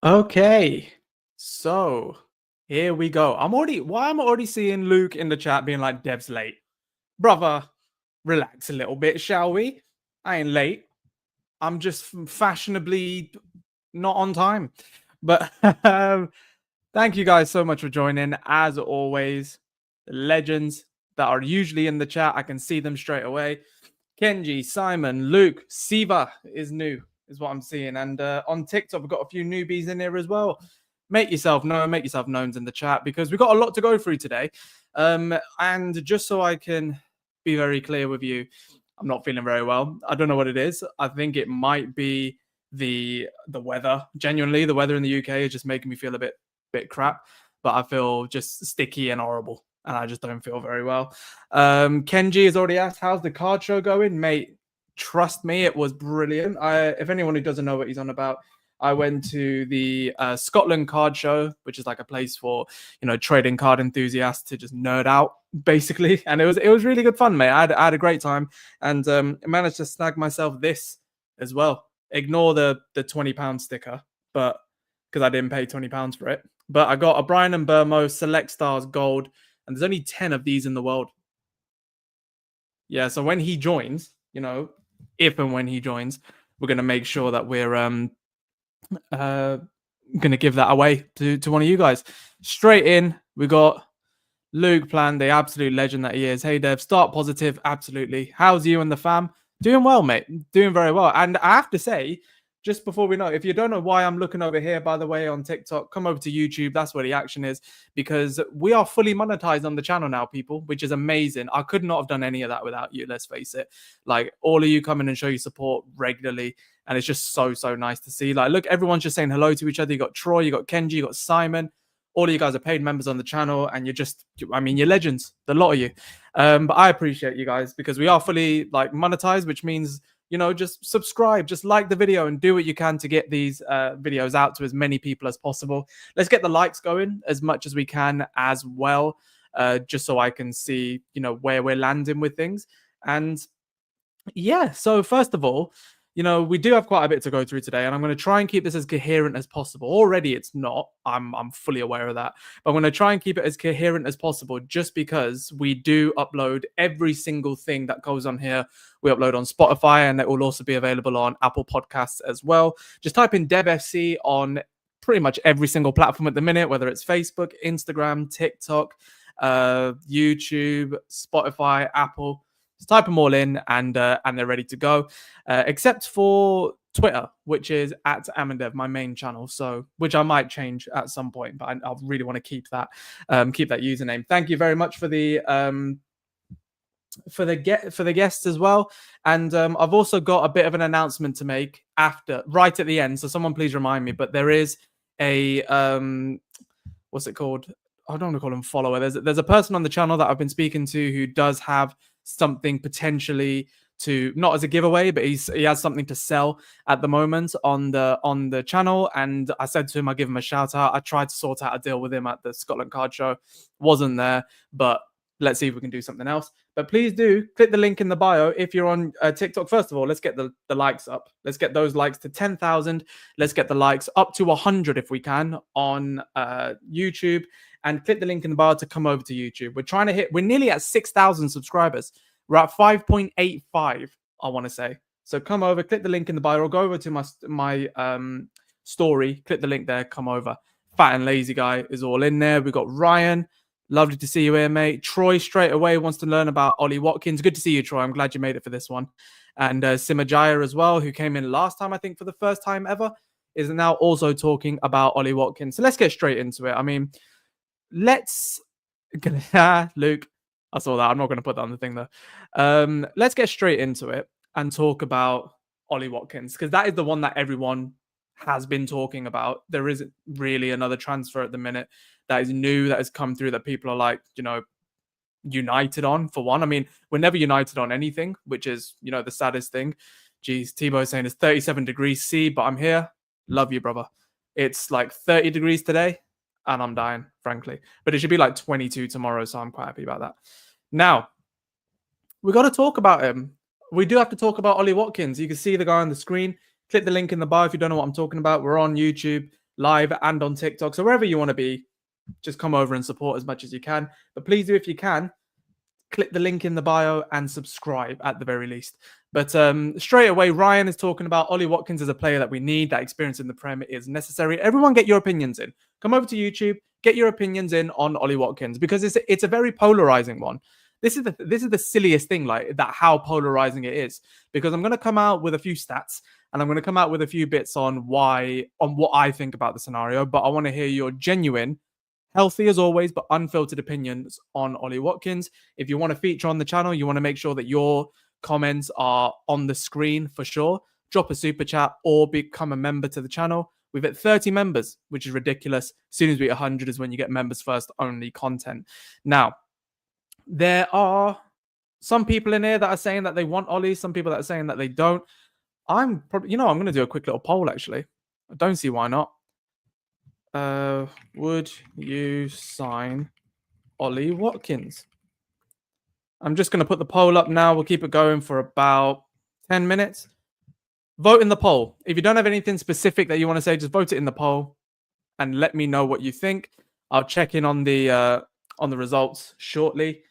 Okay, so here we go. Why am I already seeing Luke in the chat being like, Dev's late? Brother, relax a little bit, shall we? I ain't late. I'm just fashionably not on time. But thank you guys so much for joining. As always, the legends that are usually in the chat, I can see them straight away. Kenji, Simon, Luke, Siva is new, is what I'm seeing. And on TikTok, we've got a few newbies in here as well. Make yourself known, make yourself knowns in the chat because we've got a lot to go through today. And just so I can be very clear with you, I'm not feeling very well. I don't know what it is. I think it might be the weather. Genuinely, the weather in the UK is just making me feel a bit crap. But I feel just sticky and horrible, and I just don't feel very well. Kenji has already asked, how's the card show going? Mate, trust me, it was brilliant. If anyone who doesn't know what he's on about, I went to the Scotland card show, which is like a place for, trading card enthusiasts to just nerd out, basically. And it was really good fun, mate. I had a great time, and managed to snag myself this as well. Ignore the £20 sticker, but because I didn't pay £20 for it. But I got a Brian and Burmo Select Stars Gold, and there's only 10 of these in the world. Yeah, so when he joins, if and when he joins, we're going to make sure that we're going to give that away to one of you guys. Straight in, we got Luke Plan, the absolute legend that he is. Hey, Dev, start positive. Absolutely. How's you and the fam? Doing well, mate. Doing very well. And I have to say, just before we know, if you don't know why I'm looking over here, by the way, on TikTok, come over to YouTube. That's where the action is, because we are fully monetized on the channel now, people, which is amazing. I could not have done any of that without you, let's face it. Like, all of you coming and show your support regularly, and it's just so nice to see. Like, look, everyone's just saying hello to each other. You got Troy, you got Kenji, you got Simon. All of you guys are paid members on the channel, and you're legends, the lot of you. But I appreciate you guys because we are fully monetized, which means, just subscribe, just like the video, and do what you can to get these videos out to as many people as possible. Let's get the likes going as much as we can as well, just so I can see, where we're landing with things. And yeah, so first of all, we do have quite a bit to go through today, and I'm going to try and keep this as coherent as possible. Already it's not. I'm fully aware of that. But I'm going to try and keep it as coherent as possible just because we do upload every single thing that goes on here. We upload on Spotify, and it will also be available on Apple Podcasts as well. Just type in DevFC on pretty much every single platform at the minute, whether it's Facebook, Instagram, TikTok, YouTube, Spotify, Apple. Just type them all in, and they're ready to go, except for Twitter, which is at Amandev, my main channel. So, which I might change at some point, but I really want to keep that username. Thank you very much for the guests as well, and I've also got a bit of an announcement to make right at the end. So, someone please remind me. But there is a what's it called? I don't want to call him follower. There's a person on the channel that I've been speaking to who does have something potentially to, not as a giveaway, but he has something to sell at the moment on the channel. And I said to him, I'll give him a shout out. I tried to sort out a deal with him at the Scotland card show. Wasn't there, but let's see if we can do something else. But please do click the link in the bio if you're on TikTok. First of all, let's get the likes up. Let's get those likes to 10,000. Let's get the likes up to 100 if we can on YouTube. And click the link in the bio to come over to YouTube. We're nearly at 6,000 subscribers. We're at 5.85, I want to say. So come over, click the link in the bio, or go over to my story, click the link there, come over. Fat and Lazy Guy is all in there. We've got Ryan. Lovely to see you here, mate. Troy straight away wants to learn about Ollie Watkins. Good to see you, Troy. I'm glad you made it for this one. And Simajaya as well, who came in last time, I think, for the first time ever, is now also talking about Ollie Watkins. So let's get straight into it. I mean, Luke, I saw that. I'm not going to put that on the thing though. Let's get straight into it and talk about Ollie Watkins, because that is the one that everyone has been talking about. There isn't really another transfer at the minute that is new, that has come through, that people are like, united on, for one. I mean, we're never united on anything, which is, the saddest thing. Geez, Tebow saying it's 37 degrees C, but I'm here. Love you, brother. It's like 30 degrees today, and I'm dying, frankly. But it should be like 22 tomorrow, so I'm quite happy about that. Now, we got to talk about him. We do have to talk about Ollie Watkins. You can see the guy on the screen. Click the link in the bio if you don't know what I'm talking about. We're on YouTube. live and on TikTok. So wherever you want to be, just come over and support as much as you can. But please do, if you can, click the link in the bio and subscribe at the very least. But straight away, Ryan is talking about Ollie Watkins as a player that we need. That experience in the Prem is necessary. Everyone get your opinions in. Come over to YouTube, get your opinions in on Ollie Watkins, because it's a very polarizing one. This is the silliest thing, like that, how polarizing it is. Because I'm going to come out with a few stats and I'm going to come out with a few bits on what I think about the scenario. But I want to hear your genuine, healthy as always, but unfiltered opinions on Ollie Watkins. If you want to feature on the channel, you want to make sure that your comments are on the screen for sure. Drop a super chat or become a member to the channel. We've hit 30 members, which is ridiculous. As soon as we hit 100 is when you get members first only content. Now, there are some people in here that are saying that they want Ollie, some people that are saying that they don't. I'm probably, I'm going to do a quick little poll actually. I don't see why not. Would you sign Ollie Watkins? I'm just going to put the poll up now. We'll keep it going for about 10 minutes. Vote in the poll. If you don't have anything specific that you want to say, just vote it in the poll and let me know what you think. I'll check in on the results shortly.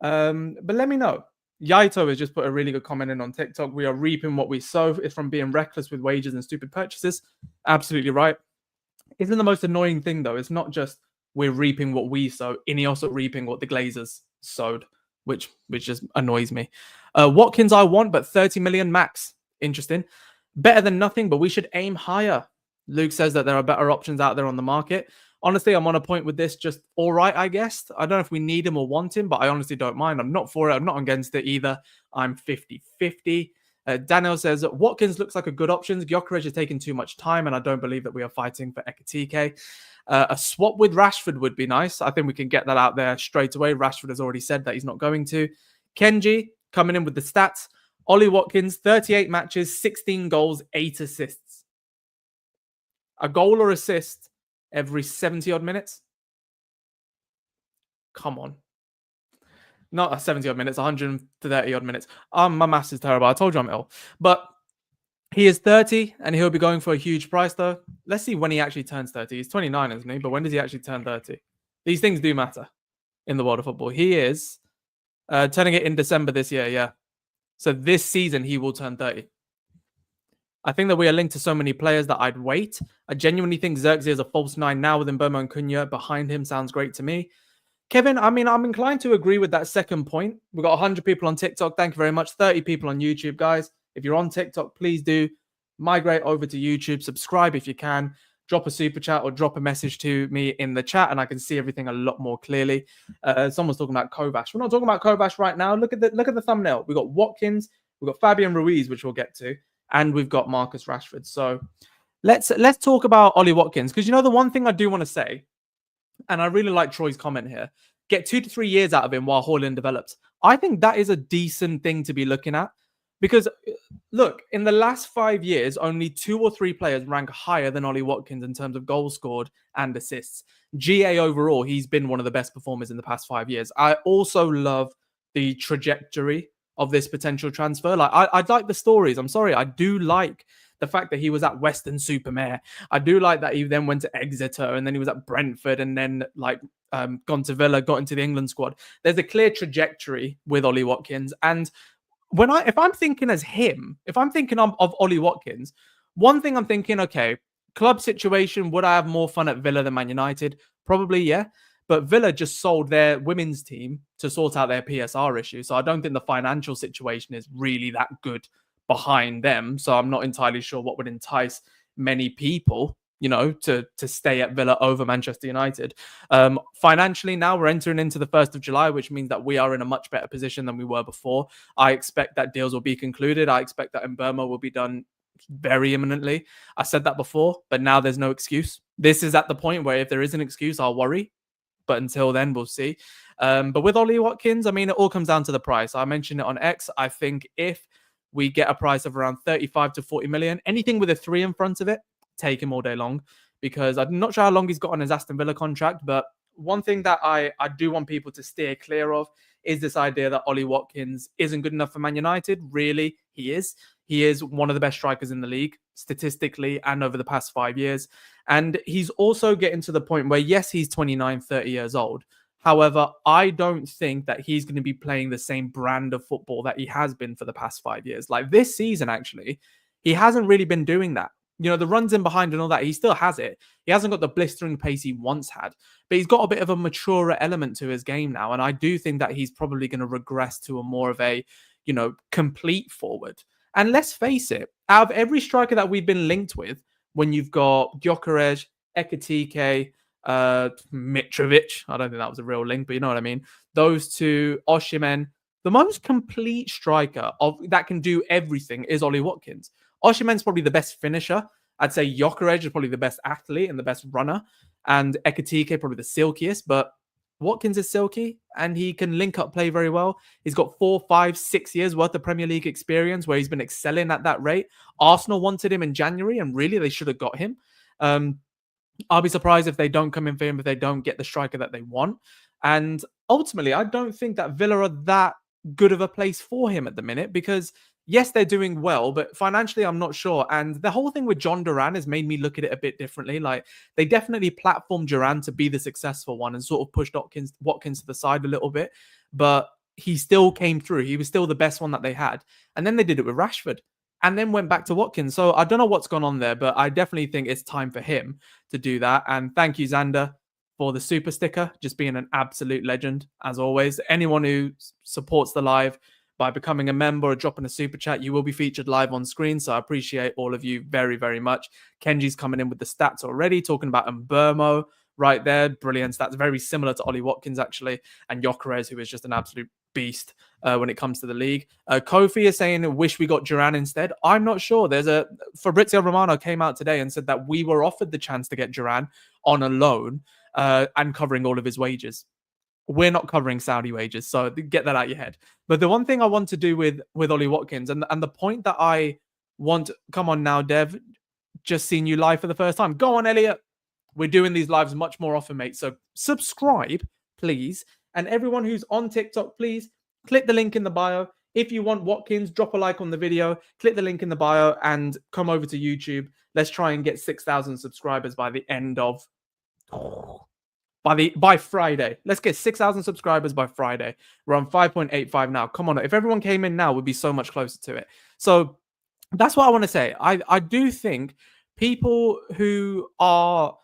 But let me know. Yaito has just put a really good comment in on TikTok. We are reaping what we sow. It's from being reckless with wages and stupid purchases. Absolutely right. Isn't the most annoying thing, though, it's not just we're reaping what we sow, Ineos are reaping what the Glazers sowed, which just annoys me. Watkins I want, but 30 million max. Interesting. Better than nothing, but we should aim higher. Luke says that there are better options out there on the market. Honestly, I'm on a point with this, just all right, I guess. I don't know if we need him or want him, but I honestly don't mind. I'm not for it. I'm not against it either. I'm 50-50. Daniel says, Watkins looks like a good option. Gyökeres is taking too much time, and I don't believe that we are fighting for Ekitike. A swap with Rashford would be nice. I think we can get that out there straight away. Rashford has already said that he's not going to. Kenji coming in with the stats. Ollie Watkins, 38 matches, 16 goals, 8 assists. A goal or assist every 70-odd minutes? Come on. Not 70-odd minutes, 130-odd minutes. My maths is terrible. I told you I'm ill. But he is 30, and he'll be going for a huge price, though. Let's see when he actually turns 30. He's 29, isn't he? But when does he actually turn 30? These things do matter in the world of football. He is turning it in December this year, yeah. So this season, he will turn 30. I think that we are linked to so many players that I'd wait. I genuinely think Xerxes is a false 9 now with Mbeumo and Cunha behind him. Sounds great to me. Kevin, I mean, I'm inclined to agree with that second point. We've got 100 people on TikTok. Thank you very much. 30 people on YouTube, guys. If you're on TikTok, please do migrate over to YouTube. Subscribe if you can. Drop a super chat or drop a message to me in the chat, and I can see everything a lot more clearly. Someone's talking about Kovac. We're not talking about Kovac right now. Look at the thumbnail. We've got Watkins. We've got Fabian Ruiz, which we'll get to, and we've got Marcus Rashford. So let's talk about Ollie Watkins, because the one thing I do want to say, and I really like Troy's comment here, get 2 to 3 years out of him while Haaland develops. I think that is a decent thing to be looking at, because look, in the last 5 years, only 2 or 3 players rank higher than Ollie Watkins in terms of goals scored and assists. GA overall, he's been one of the best performers in the past 5 years. I also love the trajectory of this potential transfer. Like, I like the stories. I'm sorry. I do like the fact that he was at Weston-super-Mare. I do like that he then went to Exeter, and then he was at Brentford, and then gone to Villa, got into the England squad. There's a clear trajectory with Ollie Watkins. And if I'm thinking as him, if I'm thinking of Ollie Watkins, one thing I'm thinking, okay, club situation, would I have more fun at Villa than Man United? Probably, yeah. But Villa just sold their women's team to sort out their PSR issue. So I don't think the financial situation is really that good behind them. So I'm not entirely sure what would entice many people, to stay at Villa over Manchester United. Financially, now we're entering into the 1st of July, which means that we are in a much better position than we were before. I expect that deals will be concluded. I expect that Mbeumo will be done very imminently. I said that before, but now there's no excuse. This is at the point where if there is an excuse, I'll worry. But until then, we'll see. But with Ollie Watkins, I mean, it all comes down to the price. I mentioned it on X. I think if we get a price of around 35 to 40 million, anything with a 3 in front of it, take him all day long, because I'm not sure how long he's got on his Aston Villa contract. But one thing that I do want people to steer clear of is this idea that Ollie Watkins isn't good enough for Man United. Really, he is. He is one of the best strikers in the league. statistically and over the past 5 years. And he's also getting to the point where, yes, he's 29, 30 years old. However, I don't think that he's going to be playing the same brand of football that he has been for the past 5 years. Like this season, actually, he hasn't really been doing that. You know, the runs in behind and all that, he still has it. He hasn't got the blistering pace he once had, but he's got a bit of a maturer element to his game now. And I do think that he's probably going to regress to a more of a, you know, complete forward. And let's face it, out of every striker that we've been linked with, when you've got Gyökeres, Ekitike, Mitrovic, I don't think that was a real link, but you know what I mean. Those two, Osimhen, the most complete striker of that can do everything is Ollie Watkins. Osimhen's probably the best finisher. I'd say Gyökeres is probably the best athlete and the best runner. And Ekitike probably the silkiest. But Watkins is silky and he can link up play very well. He's got 4, 5, 6 years worth of Premier League experience where he's been excelling at that rate. Arsenal wanted him in January and really they should have got him. I'll be surprised if they don't come in for him, if they don't get the striker that they want. And ultimately, I don't think that Villa are that good of a place for him at the minute because yes, they're doing well, but financially, I'm not sure. And the whole thing with John Duran has made me look at it a bit differently. Like they definitely platformed Duran to be the successful one and sort of pushed Watkins to the side a little bit, but he still came through. He was still the best one that they had. And then they did it with Rashford and then went back to Watkins. So I don't know what's gone on there, but I definitely think it's time for him to do that. And thank you, Xander, for the super sticker, just being an absolute legend, as always. Anyone who supports the live by becoming a member or dropping a super chat, you will be featured live on screen. So I appreciate all of you very, very much. Kenji's coming in with the stats already, talking about Mbermo right there. Brilliant stats, very similar to Ollie Watkins, actually. And Gyökeres, who is just an absolute beast when it comes to the league. Kofi is saying, wish we got Duran instead. I'm not sure. Fabrizio Romano came out today and said that we were offered the chance to get Duran on a loan and covering all of his wages. We're not covering Saudi wages, so get that out of your head. But the one thing I want to do with Ollie Watkins, and the point that I want, come on now, Dev, just seen you live for the first time. Go on, Elliot. We're doing these lives much more often, mate. So subscribe, please. And everyone who's on TikTok, please click the link in the bio. If you want Watkins, drop a like on the video, click the link in the bio and come over to YouTube. Let's try and get 6,000 subscribers by the end of... By Friday. Let's get 6,000 subscribers by Friday. We're on 5.85 now. Come on. If everyone came in now, we'd be so much closer to it. So that's what I want to say. I do think people who are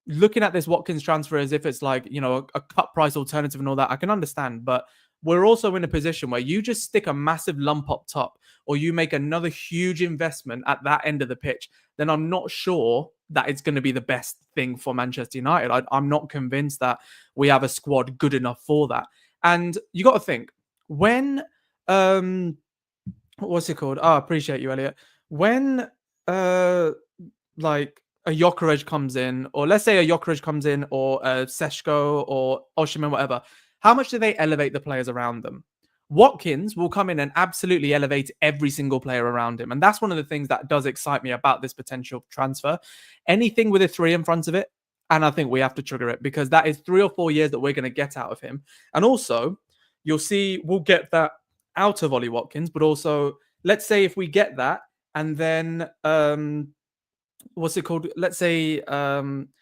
looking at this Watkins transfer as if it's like, you know, a cut price alternative and all that, I can understand. But we're also in a position where you just stick a massive lump up top or you make another huge investment at that end of the pitch, then I'm not sure that it's going to be the best thing for Manchester United. I'm not convinced that we have a squad good enough for that. And you got to think, when, what's it called? Oh, I appreciate you, Elliot. When, like, a Gyökeres comes in, or let's say a Gyökeres comes in, or a Seshko, or Osimhen, whatever, how much do they elevate the players around them? Watkins will come in and absolutely elevate every single player around him. And that's one of the things that does excite me about this potential transfer. Anything with a 3 in front of it, and I think we have to trigger it because that is 3 or 4 years that we're going to get out of him. And also, you'll see we'll get that out of Ollie Watkins, but also, let's say if we get that, and then, what's it called? Let's say Højlund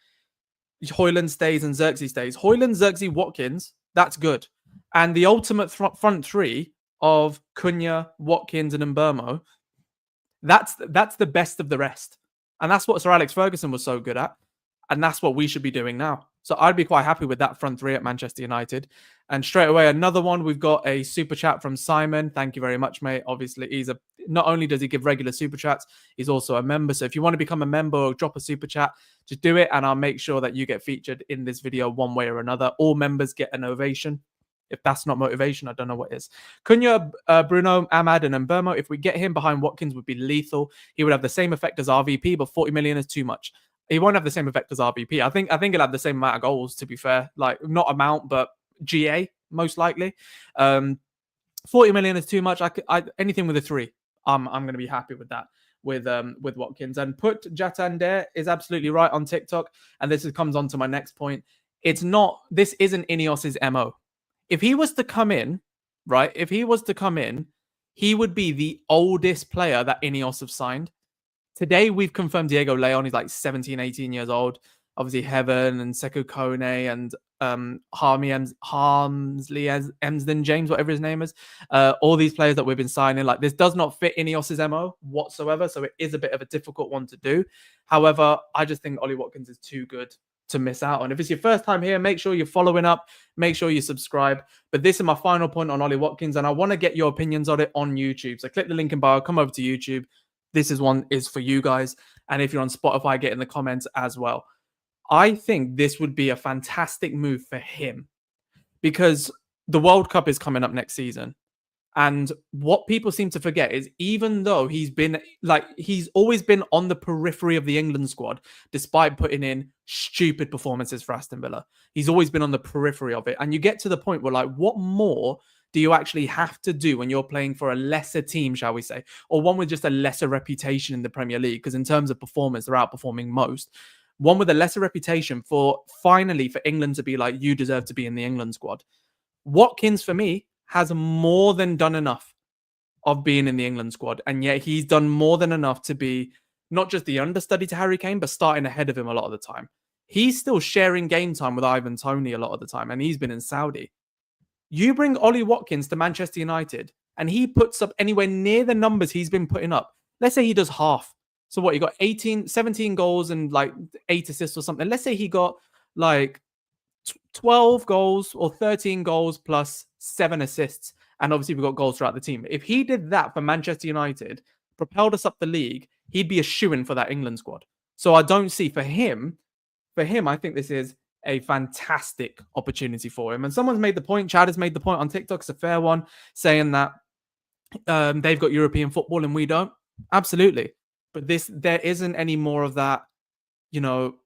stays and Xerxes stays. Højlund, Xerxes, Watkins, that's good. And the ultimate front three of Cunha, Watkins, and Mbermo, that's the best of the rest. And that's what Sir Alex Ferguson was so good at. And that's what we should be doing now. So I'd be quite happy with that front three at Manchester United. And straight away, another one, we've got a super chat from Simon. Thank you very much, mate. Obviously, not only does he give regular super chats, he's also a member. So if you want to become a member or drop a super chat, just do it. And I'll make sure that you get featured in this video one way or another. All members get an ovation. If that's not motivation, I don't know what is. Cunha, Bruno, Ahmad, and Mbermo, if we get him behind Watkins, would be lethal. He would have the same effect as RVP, but 40 million is too much. He won't have the same effect as RVP. I think he'll have the same amount of goals, to be fair. Like, not amount, but GA, most likely. 40 million is too much. Anything with a 3, I'm going to be happy with that. With Watkins. And put Jadon there is absolutely right on TikTok. And this comes on to my next point. This isn't Ineos's MO. If he was to come in, right? If he was to come in, he would be the oldest player that Ineos have signed. Today, we've confirmed Diego León. He's like 17, 18 years old. Obviously, Heaven and Sekou Kone and Harmsley Emsden James, whatever his name is. All these players that we've been signing, like this does not fit Ineos's MO whatsoever. So it is a bit of a difficult one to do. However, I just think Ollie Watkins is too good to miss out on. If it's your first time here, make sure you're following up, make sure you subscribe. But this is my final point on Ollie Watkins, and I want to get your opinions on it on YouTube. So click the link in bio, come over to YouTube. This is for you guys. And if you're on Spotify, get in the comments as well. I think this would be a fantastic move for him because the World Cup is coming up next season. And what people seem to forget is even though he's always been on the periphery of the England squad, despite putting in stupid performances for Aston Villa, he's always been on the periphery of it. And you get to the point where, like, what more do you actually have to do when you're playing for a lesser team, shall we say, or one with just a lesser reputation in the Premier League? Because in terms of performance, they're outperforming most. One with a lesser reputation for England to be like, you deserve to be in the England squad. Watkins, for me, has more than done enough of being in the England squad. And yet he's done more than enough to be not just the understudy to Harry Kane, but starting ahead of him a lot of the time. He's still sharing game time with Ivan Toney a lot of the time, and he's been in Saudi. You bring Ollie Watkins to Manchester United, and he puts up anywhere near the numbers he's been putting up. Let's say he does half. So what, he got 17 goals and like 8 assists or something. Let's say he got like 12 goals or 13 goals plus 7 assists. And obviously we've got goals throughout the team. If he did that for Manchester United, propelled us up the league, he'd be a shoo-in for that England squad. So I don't see for him, I think this is a fantastic opportunity for him. And someone's made the point, Chad has made the point on TikTok, it's a fair one, saying that they've got European football and we don't. Absolutely. But there isn't any more of that, you know,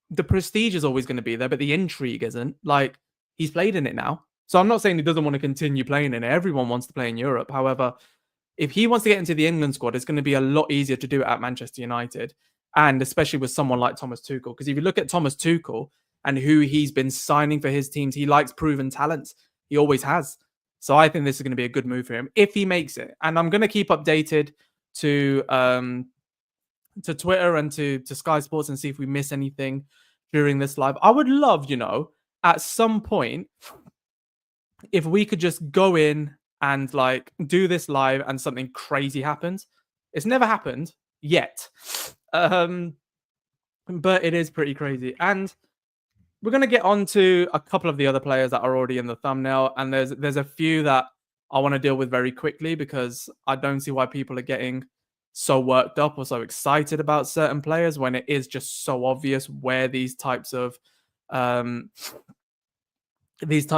the prestige is always going to be there, but the intrigue isn't. Like, he's played in it now. So I'm not saying he doesn't want to continue playing in it. Everyone wants to play in Europe. However, if he wants to get into the England squad, it's going to be a lot easier to do it at Manchester United. And especially with someone like Thomas Tuchel. Because if you look at Thomas Tuchel and who he's been signing for his teams, he likes proven talents. He always has. So I think this is going to be a good move for him if he makes it. And I'm going to keep updated to Twitter and to Sky Sports and see if we miss anything during this live. I would love, at some point, if we could just go in and like do this live and something crazy happens. It's never happened yet. But it is pretty crazy. And we're going to get on to a couple of the other players that are already in the thumbnail. And there's a few that I want to deal with very quickly because I don't see why people are getting so worked up or so excited about certain players when it is just so obvious where these types of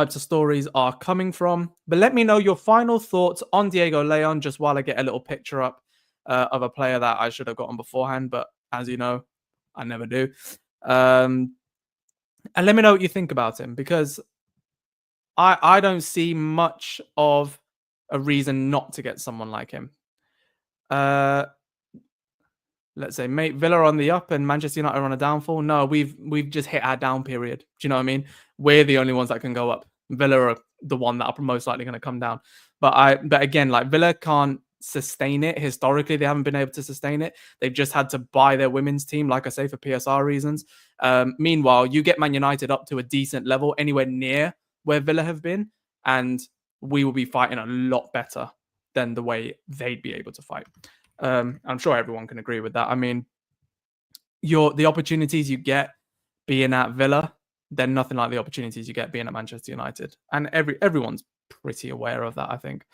stories are coming from. But let me know your final thoughts on Diego León just while I get a little picture up of a player that I should have gotten beforehand, but as you know, I never do. And let me know what you think about him, because I don't see much of a reason not to get someone like him. Let's say, mate, Villa are on the up and Manchester United are on a downfall. No, we've just hit our down period. Do you know what I mean? We're the only ones that can go up. Villa are the one that are most likely going to come down. But again, like, Villa can't sustain it. Historically, they haven't been able to sustain it. They've just had to buy their women's team, like I say, for PSR reasons. Meanwhile, you get Man United up to a decent level, anywhere near where Villa have been, and we will be fighting a lot better than the way they'd be able to fight. I'm sure everyone can agree with that. I mean, the opportunities you get being at Villa, they're nothing like the opportunities you get being at Manchester United. And everyone's pretty aware of that, I think.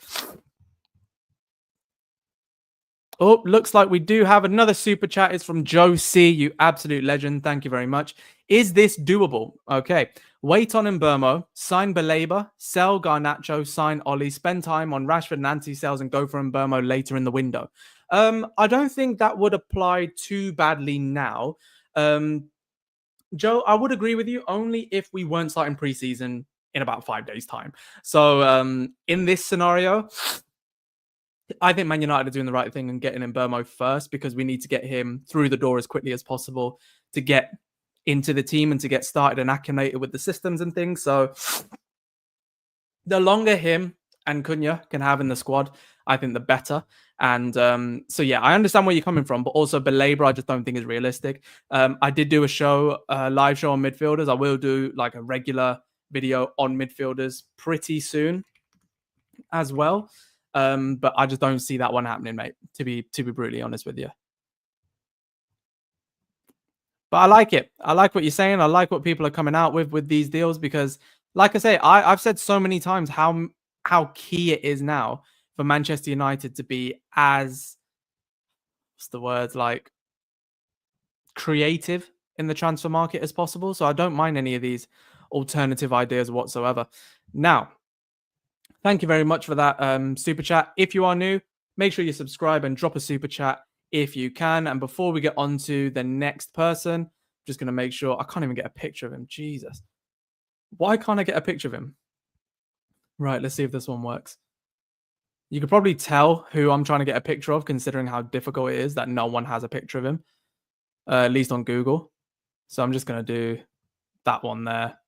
Oh, looks like we do have another super chat. It's from Joe C. You absolute legend. Thank you very much. Is this doable? Okay. Wait on Mbeumo, sign Baleba, sell Garnacho, sign Ollie, spend time on Rashford and anti-sales and go for Mbeumo later in the window. I don't think that would apply too badly now. Joe, I would agree with you only if we weren't starting preseason in about 5 days' time. So in this scenario, I think Man United are doing the right thing and getting Mbeumo first, because we need to get him through the door as quickly as possible to get into the team and to get started and acclimated with the systems and things. So the longer him and Cunha can have in the squad, I think the better. And so yeah, I understand where you're coming from, but also Belabra, I just don't think is realistic. I did do a show, live show on midfielders. I will do like a regular video on midfielders pretty soon as well. But I just don't see that one happening, mate. To be brutally honest with you. But I like it. I like what you're saying. I like what people are coming out with these deals because, like I say, I've said so many times how key it is now for Manchester United to be as what's the word, like creative in the transfer market as possible. So I don't mind any of these alternative ideas whatsoever. Now, thank you very much for that super chat. If you are new, make sure you subscribe and drop a super chat if you can. And before we get on to the next person, I'm just going to make sure I can't even get a picture of him. Jesus. Why can't I get a picture of him? Right, let's see if this one works. You could probably tell who I'm trying to get a picture of, considering how difficult it is that no one has a picture of him, at least on Google. So I'm just going to do that one there.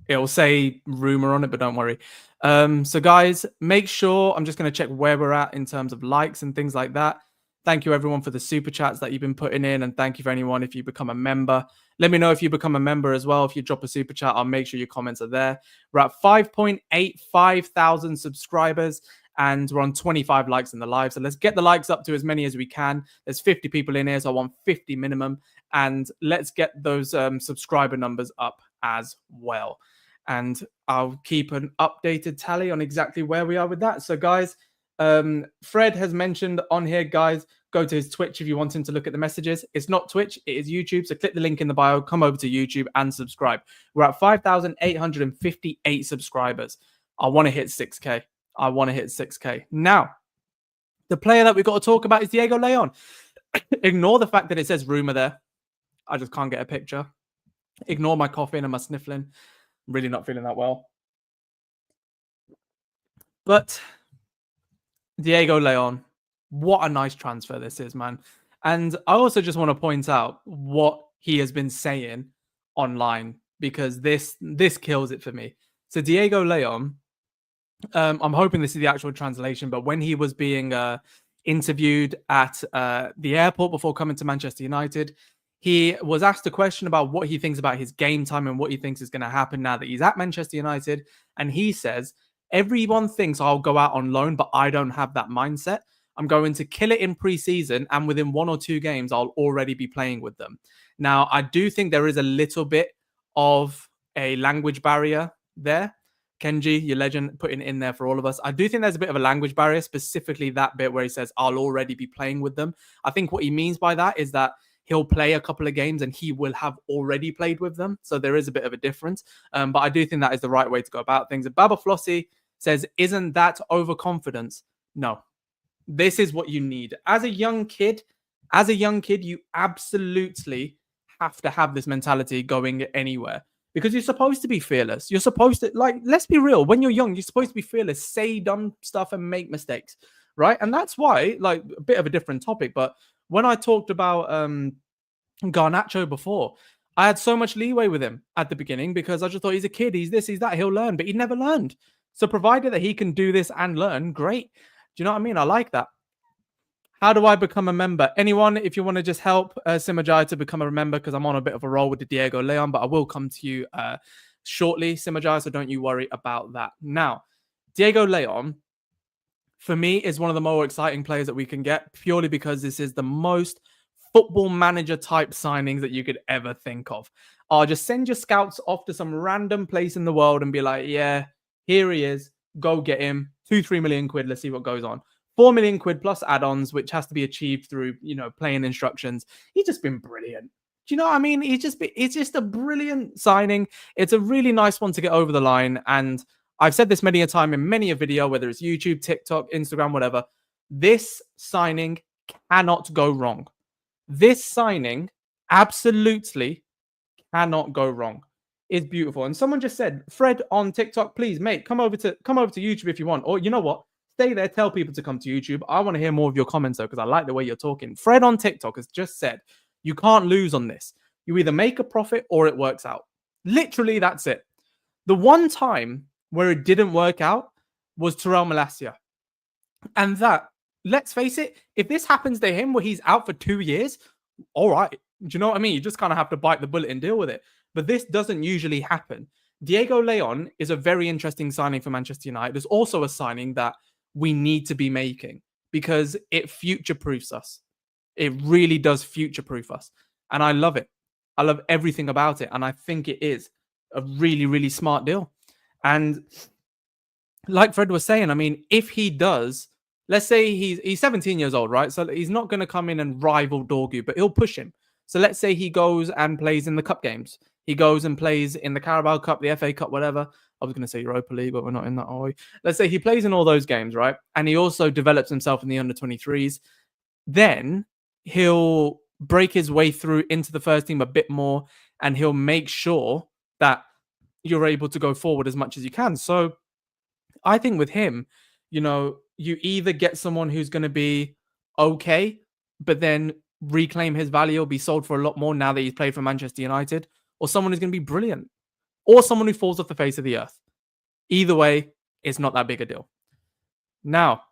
It'll say rumor on it, but don't worry. So guys, make sure, I'm just going to check where we're at in terms of likes and things like that. Thank you everyone for the super chats that you've been putting in, and thank you for anyone if you become a member. Let me know if you become a member as well. If you drop a super chat, I'll make sure your comments are there. We're at 5.85 thousand subscribers and we're on 25 likes in the live. So let's get the likes up to as many as we can. There's 50 people in here, so I want 50 minimum. And let's get those subscriber numbers up as well. And I'll keep an updated tally on exactly where we are with that. So guys, Fred has mentioned on here, guys, go to his Twitch if you want him to look at the messages. It's not Twitch, it is YouTube. So click the link in the bio, come over to YouTube and subscribe. We're at 5,858 subscribers. I want to hit 6K. I want to hit 6K. Now, the player that we've got to talk about is Diego León. Ignore the fact that it says rumor there. I just can't get a picture. Ignore my coughing and my sniffling. I'm really not feeling that well. But Diego León, what a nice transfer this is, man. And I also just want to point out what he has been saying online, because this kills it for me. So Diego León, I'm hoping this is the actual translation, but when he was being interviewed at the airport before coming to Manchester United, he was asked a question about what he thinks about his game time and what he thinks is going to happen now that he's at Manchester United. And he says, everyone thinks I'll go out on loan, but I don't have that mindset. I'm going to kill it in pre-season, and within 1 or 2 games, I'll already be playing with them. Now, I do think there is a little bit of a language barrier there. Kenji, your legend, putting it in there for all of us. I do think there's a bit of a language barrier, specifically that bit where he says, I'll already be playing with them. I think what he means by that is that he'll play a couple of games and he will have already played with them. So there is a bit of a difference. But I do think that is the right way to go about things. And Baba Flossie says, isn't that overconfidence? No. This is what you need. As a young kid, you absolutely have to have this mentality going anywhere. Because you're supposed to be fearless. You're supposed to, like, let's be real. When you're young, you're supposed to be fearless, say dumb stuff and make mistakes, right? And that's why, like, a bit of a different topic, but when I talked about Garnacho before, I had so much leeway with him at the beginning because I just thought he's a kid, he's this, he's that, he'll learn, but he never learned. So provided that he can do this and learn, great. Do you know what I mean? I like that. How do I become a member? Anyone, if you want to just help Simajai to become a member, because I'm on a bit of a roll with the Diego León, but I will come to you shortly, Simajai, so don't you worry about that. Now, Diego León, for me, is one of the more exciting players that we can get, purely because this is the most football manager type signings that you could ever think of. I'll just send your scouts off to some random place in the world and be like, yeah, here he is. Go get him. 2-3 million quid. Let's see what goes on. 4 million quid plus add-ons, which has to be achieved through, playing instructions. He's just been brilliant. Do you know what I mean? It's just a brilliant signing. It's a really nice one to get over the line. And I've said this many a time in many a video, whether it's YouTube, TikTok, Instagram, whatever. This signing cannot go wrong. This signing absolutely cannot go wrong. It's beautiful. And someone just said, Fred on TikTok, please, mate, come over to YouTube if you want. Or you know what? Stay there, tell people to come to YouTube. I want to hear more of your comments, though, because I like the way you're talking. Fred on TikTok has just said, you can't lose on this. You either make a profit or it works out. Literally, that's it. The one time where it didn't work out was Terrell Malacia. And that, let's face it, if this happens to him where he's out for 2 years, all right. Do you know what I mean? You just kind of have to bite the bullet and deal with it. But this doesn't usually happen. Diego León is a very interesting signing for Manchester United. There's also a signing that we need to be making because it future-proofs us. It really does future-proof us. And I love it. I love everything about it. And I think it is a really, really smart deal. And like Fred was saying, I mean, if he does, let's say he's 17 years old, right? So he's not going to come in and rival Dorgu, but he'll push him. So let's say he goes and plays in the cup games. He goes and plays in the Carabao Cup, the FA Cup, whatever. I was going to say Europa League, but we're not in that, are we? Let's say he plays in all those games, right? And he also develops himself in the under-23s. Then he'll break his way through into the first team a bit more, and he'll make sure that you're able to go forward as much as you can. So I think with him, you know, you either get someone who's going to be okay, but then reclaim his value or be sold for a lot more now that he's played for Manchester United, or someone who's going to be brilliant, or someone who falls off the face of the earth. Either way, it's not that big a deal. Now,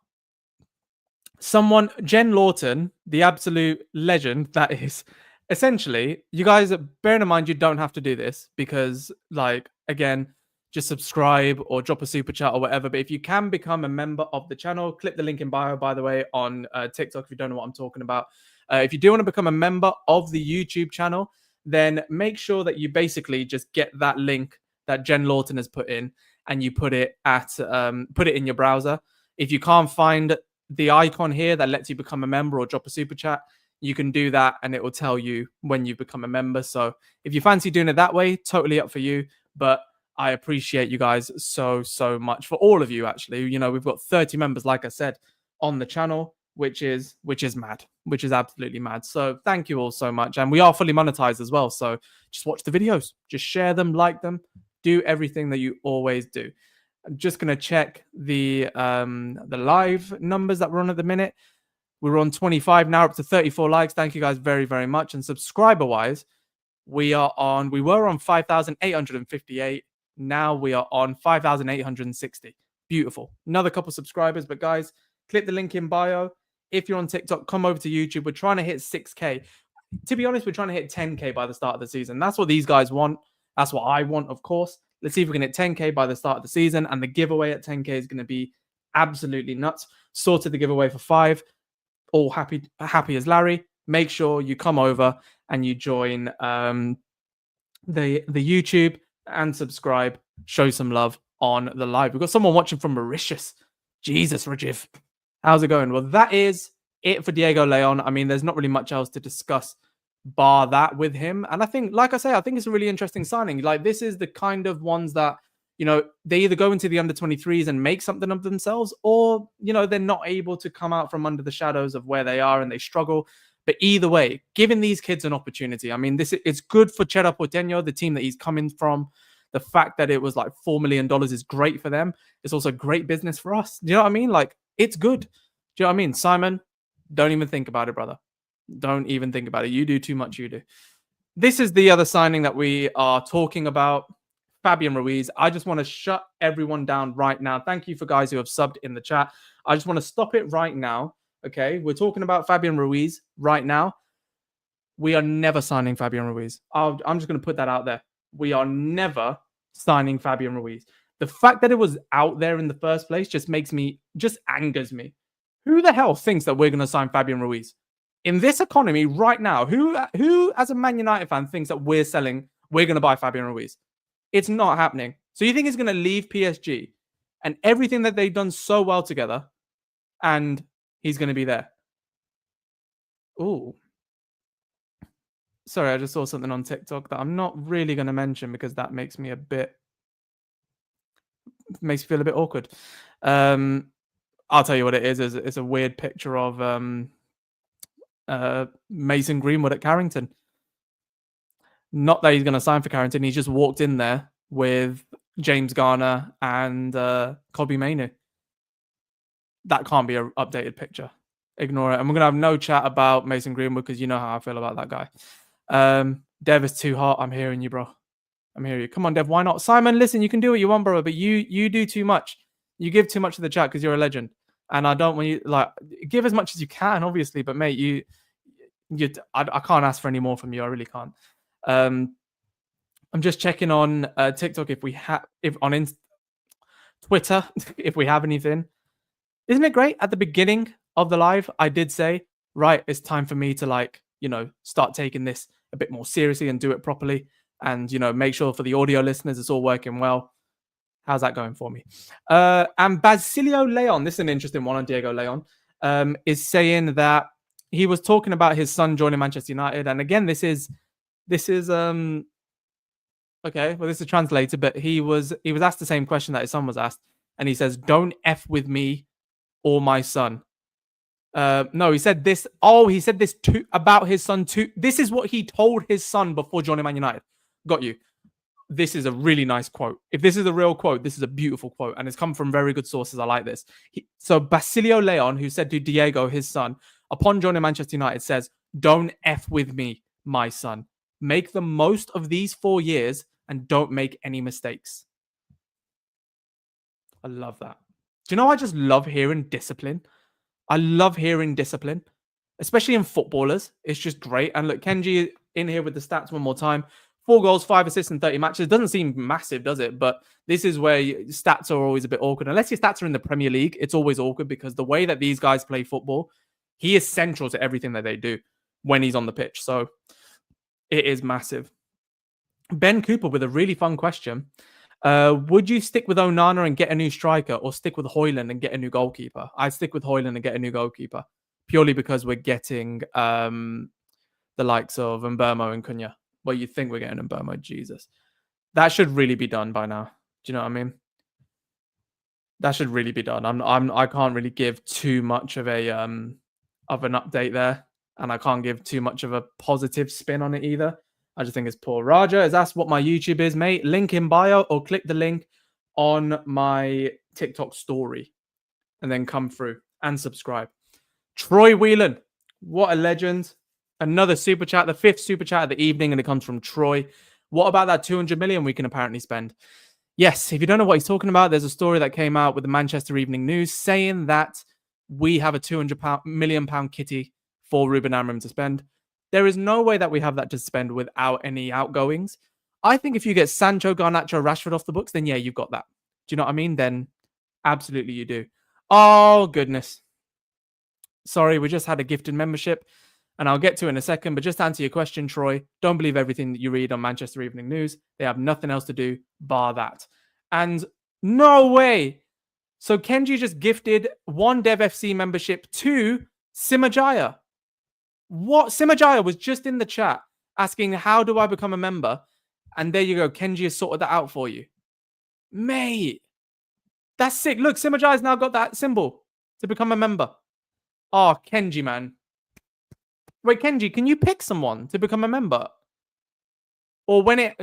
Jen Lawton, the absolute legend that is, essentially, you guys, bearing in mind, you don't have to do this because, like, again, just subscribe or drop a super chat or whatever. But if you can become a member of the channel, click the link in bio, by the way, on TikTok if you don't know what I'm talking about. If you do want to become a member of the YouTube channel, then make sure that you basically just get that link that Jen Lawton has put in and you put it in your browser. If you can't find the icon here that lets you become a member or drop a super chat, you can do that and it will tell you when you become a member. So if you fancy doing it that way, totally up for you. But I appreciate you guys so much. For all of you, actually. You know, we've got 30 members, like I said, on the channel, which is mad, which is absolutely mad. So thank you all so much. And we are fully monetized as well. So just watch the videos, just share them, like them, do everything that you always do. I'm just going to check the live numbers that we're on at the minute. We're on 25 now, up to 34 likes. Thank you guys very, very much. And subscriber-wise, we were on 5,858. Now we are on 5,860. Beautiful. Another couple subscribers. But guys, click the link in bio. If you're on TikTok, come over to YouTube. We're trying to hit 6K. To be honest, we're trying to hit 10K by the start of the season. That's what these guys want. That's what I want, of course. Let's see if we can hit 10K by the start of the season. And the giveaway at 10K is going to be absolutely nuts. Sorted the giveaway for 5. All happy as Larry. Make sure you come over and you join the YouTube and subscribe. Show some love on the live. We've got someone watching from Mauritius. Jesus, Rajiv. How's it going? Well, that is it for Diego León. I mean, there's not really much else to discuss bar that with him. And I think, like I say, I think it's a really interesting signing. Like, this is the kind of ones that, you know, they either go into the under-23s and make something of themselves, or, you know, they're not able to come out from under the shadows of where they are and they struggle. But either way, giving these kids an opportunity. I mean, it's good for Cerro Porteño, the team that he's coming from. The fact that it was like $4 million is great for them. It's also great business for us. Do you know what I mean? Like, it's good. Do you know what I mean? Simon, don't even think about it, brother. Don't even think about it. You do too much, you do. This is the other signing that we are talking about. Fabian Ruiz. I just want to shut everyone down right now. Thank you for guys who have subbed in the chat. I just want to stop it right now. Okay, we're talking about Fabian Ruiz right now. We are never signing Fabian Ruiz. I'm just going to put that out there. We are never signing Fabian Ruiz. The fact that it was out there in the first place just angers me. Who the hell thinks that we're going to sign Fabian Ruiz? In this economy right now, who as a Man United fan thinks that we're going to buy Fabian Ruiz? It's not happening. So you think he's going to leave PSG and everything that they've done so well together, and he's going to be there? Ooh. Sorry, I just saw something on TikTok that I'm not really going to mention because that makes me feel a bit awkward. I'll tell you what it is. It's a weird picture of Mason Greenwood at Carrington. Not that he's going to sign for Carrington. He just walked in there with James Garner and Kobbie Mainoo. That can't be an updated picture. Ignore it. And we're going to have no chat about Mason Greenwood because you know how I feel about that guy. Dev is too hot. I'm hearing you, bro. I'm hearing you. Come on, Dev. Why not? Simon, listen, you can do what you want, bro, but you do too much. You give too much to the chat because you're a legend, and I don't want you like give as much as you can, obviously. But mate, I can't ask for any more from you. I really can't. I'm just checking on TikTok if on Twitter if we have anything. Isn't it great? At the beginning of the live, I did say, right, it's time for me to start taking this a bit more seriously and do it properly, and make sure for the audio listeners it's all working well. How's that going for me? And Basilio León, this is an interesting one on Diego León, is saying that he was talking about his son joining Manchester United, and again, this is okay. Well, this is translated, but he was asked the same question that his son was asked, and he says, "Don't f with me or my son." No, he said this. Oh, he said this about his son too. This is what he told his son before joining Man United. Got you. This is a really nice quote. If this is a real quote, this is a beautiful quote, and it's come from very good sources. I like this. So Basilio León, who said to Diego, his son, upon joining Manchester United, says, "Don't f with me, my son. Make the most of these 4 years and don't make any mistakes." I love that. Do you know, I just love hearing discipline. I love hearing discipline, especially in footballers. It's just great. And look, Kenji in here with the stats one more time. 4 goals, 5 assists in 30 matches. Doesn't seem massive, does it? But this is where stats are always a bit awkward. Unless your stats are in the Premier League, it's always awkward because the way that these guys play football, he is central to everything that they do when he's on the pitch. So it is massive. Ben Cooper with a really fun question. Would you stick with Onana and get a new striker, or stick with Højlund and get a new goalkeeper? I'd stick with Højlund and get a new goalkeeper, purely because we're getting the likes of Mbeumo and Cunha. Well, you think we're getting Mbeumo, Jesus. That should really be done by now. Do you know what I mean? That should really be done. I can't really give too much of an update there, and I can't give too much of a positive spin on it either. I just think it's poor. Raja has asked what my YouTube is, mate. Link in bio, or click the link on my TikTok story and then come through and subscribe. Troy Whelan, what a legend. Another super chat, the 5th super chat of the evening, and it comes from Troy. What about that 200 million we can apparently spend? Yes, if you don't know what he's talking about, there's a story that came out with the Manchester Evening News saying that we have a £200 million kitty for Ruben Amorim to spend. There is no way that we have that to spend without any outgoings. I think if you get Sancho, Garnacho, Rashford off the books, then yeah, you've got that. Do you know what I mean? Then absolutely you do. Oh, goodness. Sorry, we just had a gifted membership, and I'll get to it in a second. But just to answer your question, Troy, don't believe everything that you read on Manchester Evening News. They have nothing else to do bar that. And no way. So Kenji just gifted 1 Dev FC membership to Simajaya. What? Simajaya was just in the chat asking, how do I become a member? And there you go. Kenji has sorted that out for you. Mate, that's sick. Look, Simajaya's now got that symbol to become a member. Oh, Kenji, man. Wait, Kenji, can you pick someone to become a member? Or when I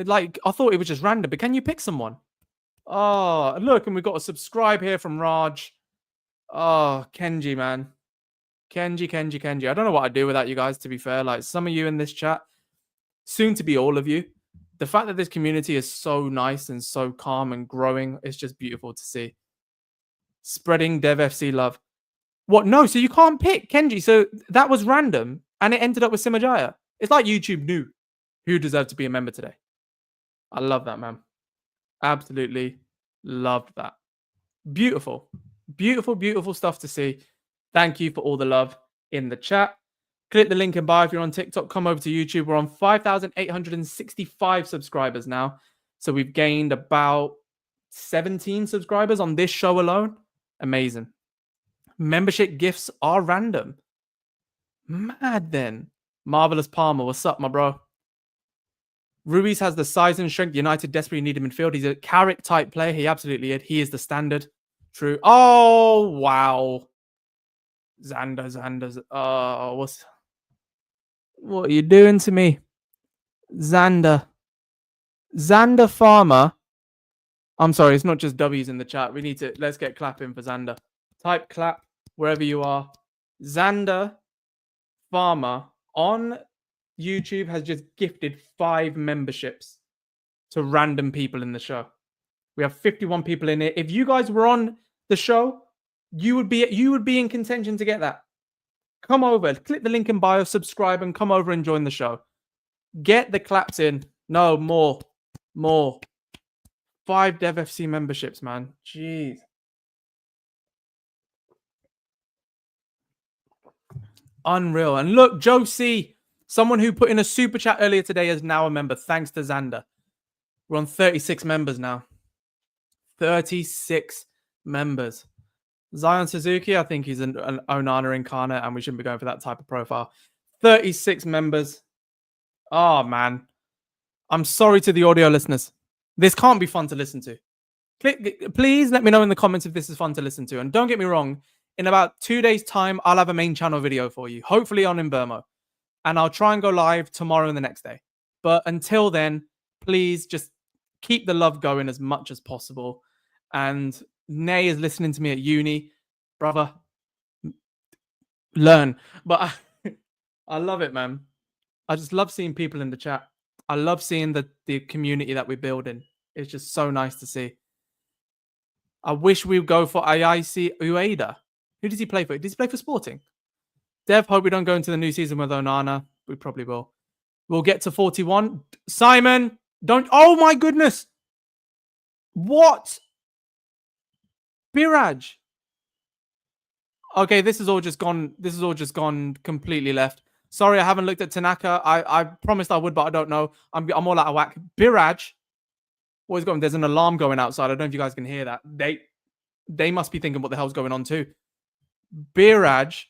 thought it was just random, but can you pick someone? Oh, look, and we've got a subscribe here from Raj. Oh, Kenji, man. Kenji. I don't know what I'd do without you guys, to be fair. Like, some of you in this chat, soon to be all of you. The fact that this community is so nice and so calm and growing is just beautiful to see. Spreading Dev FC love. What? No, so you can't pick, Kenji. So that was random, and it ended up with Simajaya. It's like YouTube knew who deserved to be a member today. I love that, man. Absolutely loved that. Beautiful. Beautiful stuff to see. Thank you for all the love in the chat. Click the link in bio if you're on TikTok. Come over to YouTube. We're on 5,865 subscribers now. So we've gained about 17 subscribers on this show alone. Amazing. Membership gifts are random. Mad then. Marvelous Palmer. What's up, my bro? Ruiz has the size and strength United desperately need in midfield. He's a Carrick type player. He absolutely is. He is the standard. True. Oh, wow. Xander. Oh, what are you doing to me? Xander Farmer. I'm sorry, it's not just W's in the chat. Let's get clapping for Xander. Type clap wherever you are. Xander Farmer on YouTube has just gifted 5 memberships to random people in the show. We have 51 people in it. If you guys were on the show, you would be in contention to get that. Come over, click the link in bio, subscribe, and come over and join the show. Get the claps in. No, more. 5 DevFC memberships, man. Jeez. Unreal. And look, Joe C, someone who put in a super chat earlier today, is now a member, thanks to Xander. We're on 36 members now. 36 members. Zion Suzuki, I think he's an Onana incarnate, and we shouldn't be going for that type of profile. 36 members. Oh, man. I'm sorry to the audio listeners. This can't be fun to listen to. Please let me know in the comments if this is fun to listen to. And don't get me wrong, in about 2 days' time, I'll have a main channel video for you, hopefully on Invermo. And I'll try and go live tomorrow and the next day. But until then, please just keep the love going as much as possible. And Nay is listening to me at uni. Brother, learn. But I love it, man. I just love seeing people in the chat. I love seeing the community that we're building. It's just so nice to see. I wish we would go for Ayase Ueda. Who does he play for? Does he play for Sporting? Dev, hope we don't go into the new season with Onana. We probably will. We'll get to 41. Simon, don't. Oh my goodness. What? Biraj. Okay, this is all just gone completely left. Sorry, I haven't looked at Tanaka. I promised I would, but I don't know. I'm all out of whack. Biraj. What is going on? There's an alarm going outside. I don't know if you guys can hear that. They must be thinking what the hell's going on too. Biraj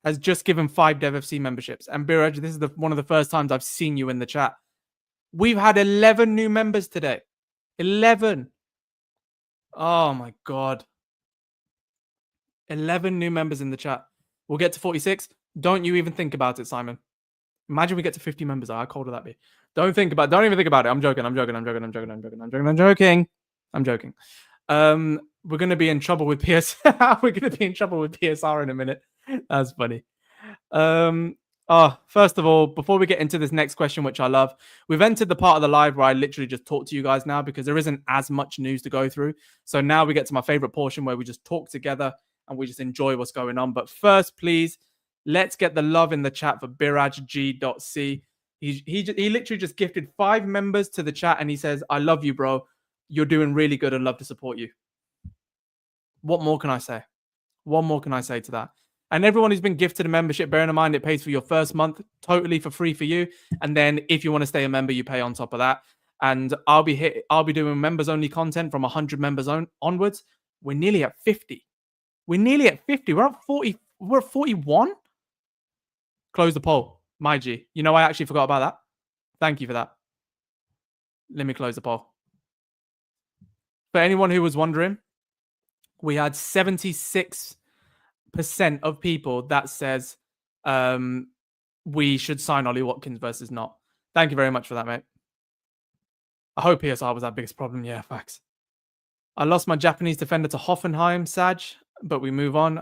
has just given 5 DevFC memberships. And Biraj, this is one of the first times I've seen you in the chat. We've had 11 new members today. 11. Oh my God. 11 new members in the chat. We'll get to 46. Don't you even think about it, Simon. Imagine we get to 50 members. How cold would that be? Don't even think about it. I'm joking. We're going to be in trouble with PSR in a minute. That's funny. First of all, before we get into this next question, which I love, we've entered the part of the live where I literally just talk to you guys now because there isn't as much news to go through. So now we get to my favorite portion where we just talk together and we just enjoy what's going on. But first, please, let's get the love in the chat for BirajG.C. He literally just gifted 5 members to the chat and he says, I love you, bro. You're doing really good and love to support you. What more can I say? What more can I say to that? And everyone who's been gifted a membership, bearing in mind it pays for your first month totally for free for you. And then if you want to stay a member, you pay on top of that. And I'll be doing members only content from 100 members onwards. We're nearly at 50. We're at 40. We're at 41. Close the poll. My G. You know, I actually forgot about that. Thank you for that. Let me close the poll. For anyone who was wondering, we had 76% of people that says we should sign Ollie Watkins versus not. Thank you very much for that, mate. I hope PSR was our biggest problem. Yeah, facts. I lost my Japanese defender to Hoffenheim, Saj, but we move on.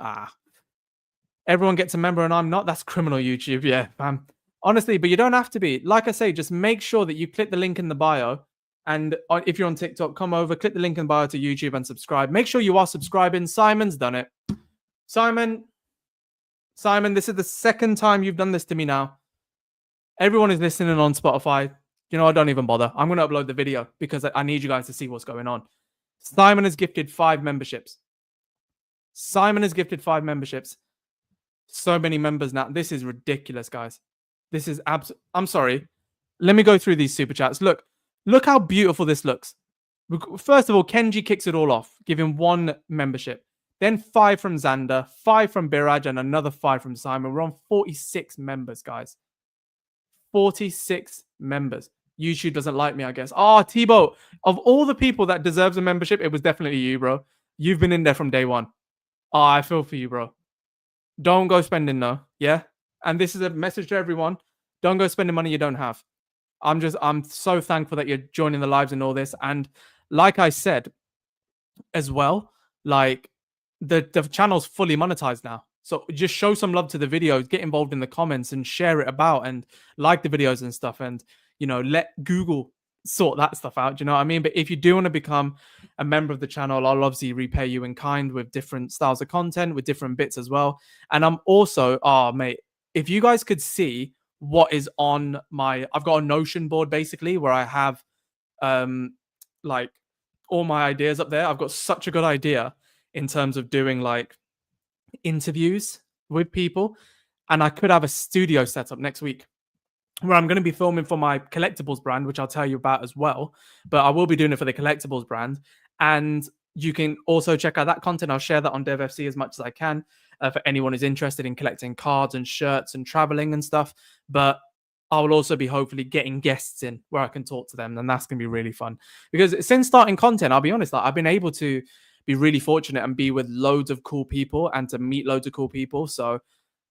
Everyone gets a member and I'm not. That's criminal, YouTube. Yeah, fam. Honestly, but you don't have to be. Like I say, just make sure that you click the link in the bio. And if you're on TikTok, come over, click the link in the bio to YouTube and subscribe. Make sure you are subscribing. Simon's done it. Simon, this is the second time you've done this to me now. Everyone is listening on Spotify. You know, I don't even bother. I'm going to upload the video because I need you guys to see what's going on. Simon has gifted 5 memberships. So many members now. This is ridiculous, guys. This is I'm sorry. Let me go through these super chats. Look how beautiful this looks. First of all, Kenji kicks it all off, giving 1 membership. Then 5 from Xander, 5 from Biraj, and another 5 from Simon. We're on 46 members, guys. 46 members. YouTube doesn't like me, I guess. Tebow, of all the people that deserves a membership, it was definitely you, bro. You've been in there from day one. I feel for you, bro. Don't go spending, no. Yeah? And this is a message to everyone. Don't go spending money you don't have. I'm so thankful that you're joining the lives and all this. And like I said as well, like the channel's fully monetized now. So just show some love to the videos, get involved in the comments and share it about and like the videos and stuff. And, you know, let Google sort that stuff out. Do you know what I mean? But if you do want to become a member of the channel, I'll obviously repay you in kind with different styles of content, with different bits as well. And I'm also, oh mate, if you guys could see what is on I've got a Notion board basically where I have like all my ideas up there. I've got such a good idea in terms of doing like interviews with people, and I could have a studio set up next week where I'm going to be filming for my collectibles brand, which I'll tell you about as well. But I will be doing it for the collectibles brand. And you can also check out that content. I'll share that on DevFC as much as I can for anyone who's interested in collecting cards and shirts and traveling and stuff. But I will also be hopefully getting guests in where I can talk to them. And that's going to be really fun. Because since starting content, I'll be honest, like, I've been able to be really fortunate and be with loads of cool people and to meet loads of cool people. So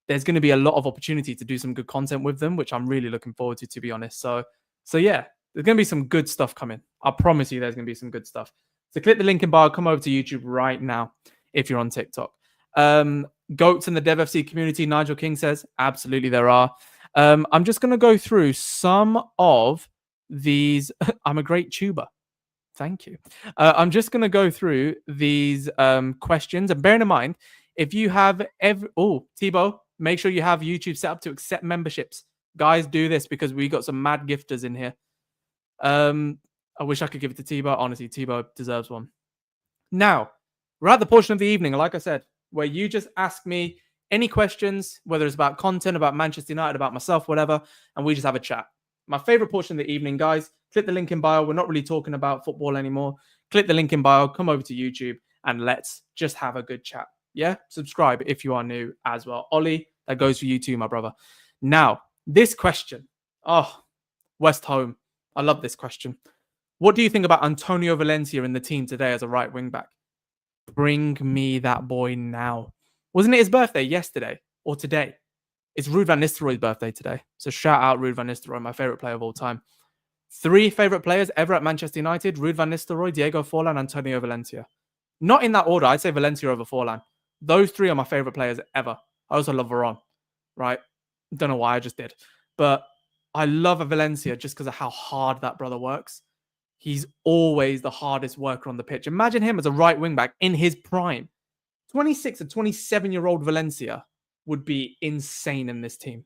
there's going to be a lot of opportunity to do some good content with them, which I'm really looking forward to be honest. So yeah, there's going to be some good stuff coming. I promise you there's going to be some good stuff. So click the link in bio, come over to YouTube right now if you're on TikTok. Goats in the DevFC community, Nigel King says, absolutely there are. I'm just going to go through some of these. I'm a great tuber. Thank you. I'm just going to go through these questions. And bearing in mind, if you have Tebow, make sure you have YouTube set up to accept memberships. Guys, do this because we got some mad gifters in here. I wish I could give it to Tebow. Honestly, Tebow deserves one. Now, we're at the portion of the evening, like I said, where you just ask me any questions, whether it's about content, about Manchester United, about myself, whatever, and we just have a chat. My favorite portion of the evening, guys, click the link in bio. We're not really talking about football anymore. Click the link in bio, come over to YouTube, and let's just have a good chat. Yeah, subscribe if you are new as well. Ollie, that goes for you too, my brother. Now, this question. Oh, West Home. I love this question. What do you think about Antonio Valencia in the team today as a right wing back? Bring me that boy now. Wasn't it his birthday yesterday or today? It's Ruud van Nistelrooy's birthday today. So shout out Ruud van Nistelrooy, my favorite player of all time. 3 favorite players ever at Manchester United: Ruud van Nistelrooy, Diego Forlan, Antonio Valencia. Not in that order. I'd say Valencia over Forlan. Those 3 are my favorite players ever. I also love Varane, right? Don't know why I just did. But I love a Valencia just because of how hard that brother works. He's always the hardest worker on the pitch. Imagine him as a right wing back in his prime. 26 or 27-year-old Valencia would be insane in this team.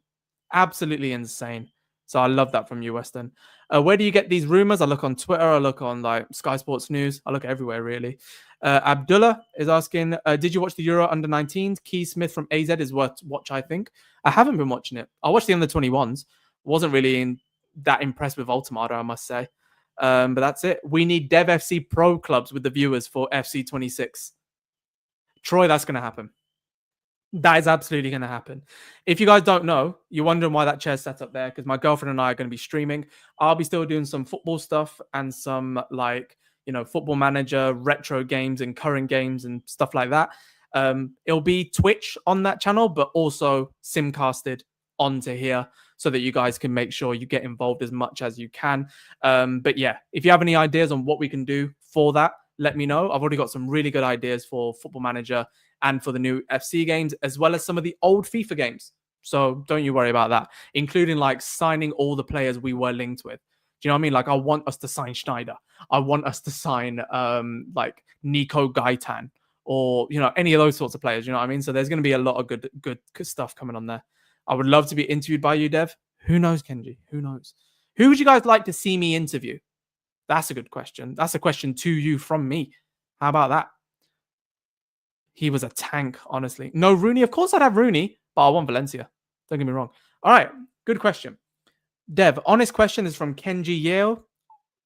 Absolutely insane. So I love that from you, Weston. Where do you get these rumors? I look on Twitter. I look on like Sky Sports News. I look everywhere, really. Abdullah is asking, did you watch the Euro Under-19s? Keith Smith from AZ is worth watch, I think. I haven't been watching it. I watched the Under-21s. Wasn't really that impressed with Ultimata, I must say. But that's it. We need Dev FC Pro clubs with the viewers for FC 26. Troy, that's going to happen. That is absolutely going to happen. If you guys don't know, you're wondering why that chair's set up there, because my girlfriend and I are going to be streaming. I'll be still doing some football stuff and some like, Football Manager, retro games and current games and stuff like that. It'll be Twitch on that channel, but also simcasted onto here so that you guys can make sure you get involved as much as you can. But yeah, if you have any ideas on what we can do for that, let me know. I've already got some really good ideas for Football Manager and for the new FC games, as well as some of the old FIFA games. So don't you worry about that, including like signing all the players we were linked with. Do you know what I mean? Like, I want us to sign Schneider. I want us to sign like Nico Gaitan or, any of those sorts of players. You know what I mean? So there's going to be a lot of good stuff coming on there. I would love to be interviewed by you, Dev. Who knows, Kenji? Who knows? Who would you guys like to see me interview? That's a good question. That's a question to you from me. How about that? He was a tank, honestly. No Rooney. Of course I'd have Rooney, but I want Valencia. Don't get me wrong. All right. Good question. Dev, honest question is from Kenji Yale,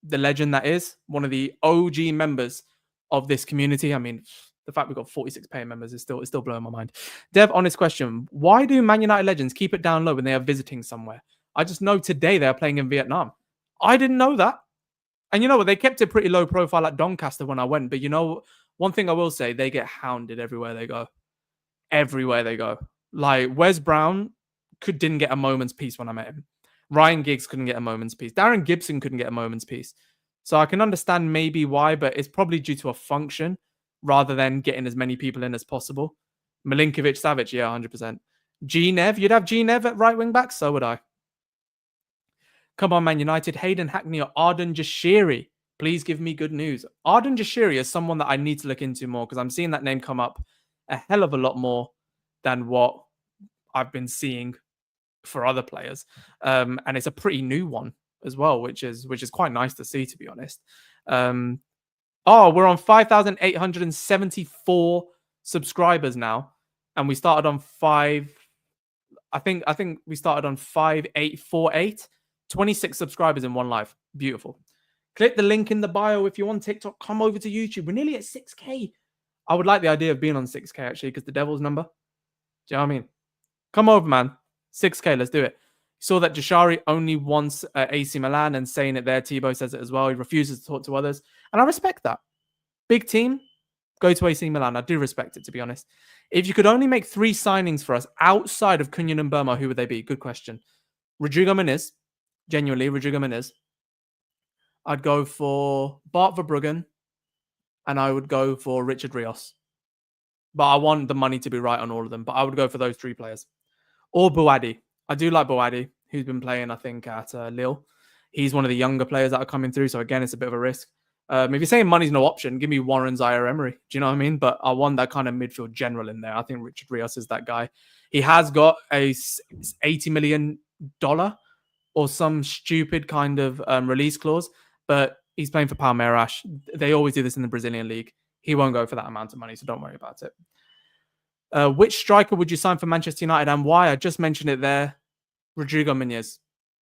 the legend that is, one of the OG members of this community. I mean, the fact we've got 46 paying members is still blowing my mind. Dev, honest question. Why do Man United legends keep it down low when they are visiting somewhere? I just know today they are playing in Vietnam. I didn't know that. And you know what? They kept it pretty low profile at Doncaster when I went. But one thing I will say, they get hounded everywhere they go. Everywhere they go. Like, Wes Brown didn't get a moment's peace when I met him. Ryan Giggs couldn't get a moment's peace. Darren Gibson couldn't get a moment's peace. So I can understand maybe why, but it's probably due to a function rather than getting as many people in as possible. Milinkovic, Savic, yeah, 100%. G-Nev, you'd have G-Nev at right wing back? So would I. Come on, Man United. Hayden Hackney or Arden Jashiri. Please give me good news. Arden Jashiri is someone that I need to look into more because I'm seeing that name come up a hell of a lot more than what I've been seeing for other players. And it's a pretty new one as well, which is quite nice to see, to be honest. We're on 5,874 subscribers now, and we started on I think we started on 5,848. 26 subscribers in one live. Beautiful. Click the link in the bio if you're on TikTok. Come over to YouTube. We're nearly at 6K. I would like the idea of being on 6K actually, because the devil's number. Do you know what I mean? Come over, man. 6K, let's do it. Saw that Jashari only wants AC Milan and saying it there. Thibaut says it as well. He refuses to talk to others. And I respect that. Big team, go to AC Milan. I do respect it, to be honest. If you could only make 3 signings for us outside of Cunha and Burma, who would they be? Good question. Rodrigo Muniz. Genuinely, Rodrigo Muniz. I'd go for Bart Verbruggen. And I would go for Richard Rios. But I want the money to be right on all of them. But I would go for those 3 players. Or Bouadi. I do like Bouadi, who's been playing, I think, at Lille. He's one of the younger players that are coming through. So, again, it's a bit of a risk. If you're saying money's no option, give me Warren Zaire-Emery. Do you know what I mean? But I want that kind of midfield general in there. I think Richard Rios is that guy. He has got a $80 million or some stupid kind of release clause, but he's playing for Palmeiras. They always do this in the Brazilian league. He won't go for that amount of money, so don't worry about it. Which striker would you sign for Manchester United and why? I just mentioned it there. Rodrigo Muniz.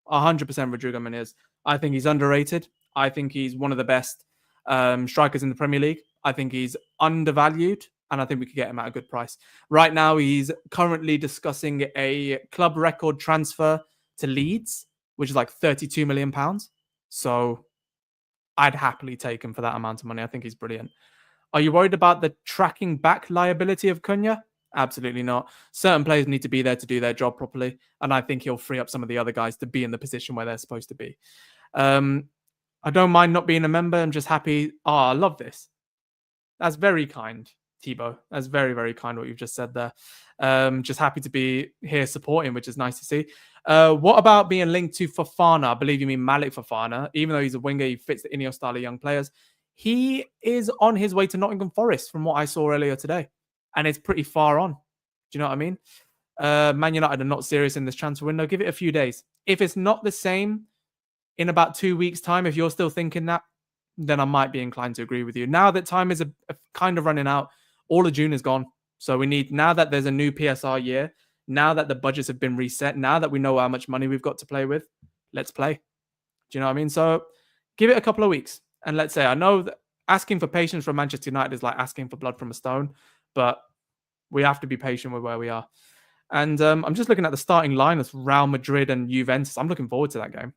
100% Rodrigo Muniz. I think he's underrated. I think he's one of the best strikers in the Premier League. I think he's undervalued, and I think we could get him at a good price. Right now, he's currently discussing a club record transfer to Leeds, which is like £32 million. So I'd happily take him for that amount of money. I think he's brilliant. Are you worried about the tracking back liability of Cunha? Absolutely not. Certain players need to be there to do their job properly, and I think he'll free up some of the other guys to be in the position where they're supposed to be. I don't mind not being a member. I'm just happy. I love this. That's very kind, Thibaut. That's very, very kind what you've just said there. Just happy to be here supporting, which is nice to see. What about being linked to Fofana? I believe you mean Malik Fofana. Even though he's a winger, he fits the Ineos style of young players. He is on his way to Nottingham Forest from what I saw earlier today. And it's pretty far on. Do you know what I mean? Man United are not serious in this transfer window. Give it a few days. If it's not the same in about 2 weeks' time, if you're still thinking that, then I might be inclined to agree with you. Now that time is a kind of running out, all of June is gone. So we need, now that there's a new PSR year, now that the budgets have been reset, now that we know how much money we've got to play with, let's play. Do you know what I mean? So give it a couple of weeks. And let's say, I know that asking for patience from Manchester United is like asking for blood from a stone, but we have to be patient with where we are. And I'm just looking at the starting line of Real Madrid and Juventus. I'm looking forward to that game.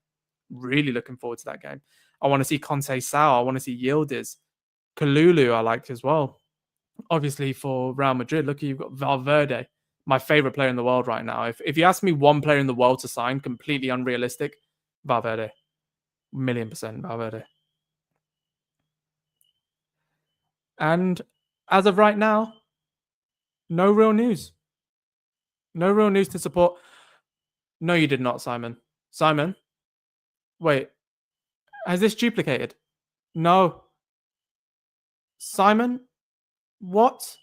Really looking forward to that game. I want to see Conte Sao. I want to see Yildiz. Kalulu I like as well. Obviously for Real Madrid, look, you've got Valverde, my favorite player in the world right now. If you ask me one player in the world to sign, completely unrealistic, Valverde. 1,000,000% Valverde. And as of right now, no real news. No real news to support. No, you did not, Simon. Simon? Wait. Has this duplicated? No. Simon? What?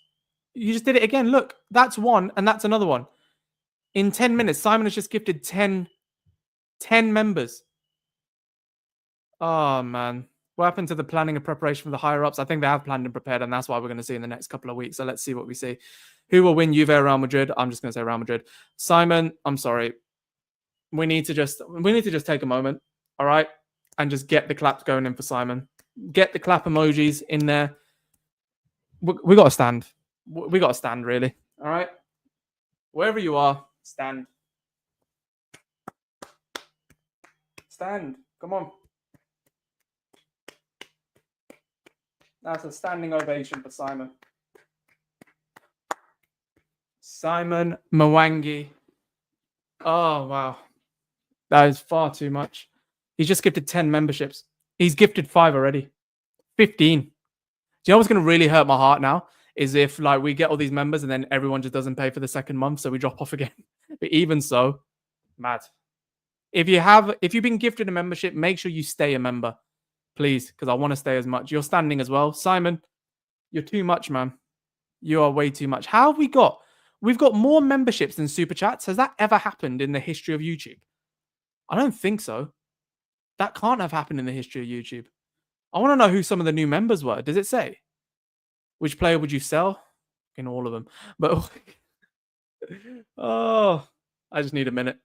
You just did it again. Look, that's one and that's another one. In 10 minutes, Simon has just gifted 10 members. Oh, man. What happened to the planning and preparation for the higher-ups? I think they have planned and prepared, and that's why we're going to see in the next couple of weeks. So let's see what we see. Who will win, Juve or Real Madrid? I'm just going to say Real Madrid. Simon, I'm sorry. We need to just take a moment, all right? And just get the claps going in for Simon. Get the clap emojis in there. We got to stand. We got to stand, really. All right? Wherever you are, stand. Stand. Come on. That's a standing ovation for Simon. Simon Mwangi. Oh, wow. That is far too much. He's just gifted 10 memberships. He's gifted 5 already. 15. Do you know what's going to really hurt my heart now? Is if like we get all these members and then everyone just doesn't pay for the second month, so we drop off again. But even so, mad. If you've been gifted a membership, make sure you stay a member, please, because I want to stay as much. You're standing as well. Simon, you're too much, man. You are way too much. How have we got? We've got more memberships than super chats. Has that ever happened in the history of YouTube? I don't think so. That can't have happened in the history of YouTube. I want to know who some of the new members were. Does it say? Which player would you sell? In all of them. But oh, I just need a minute.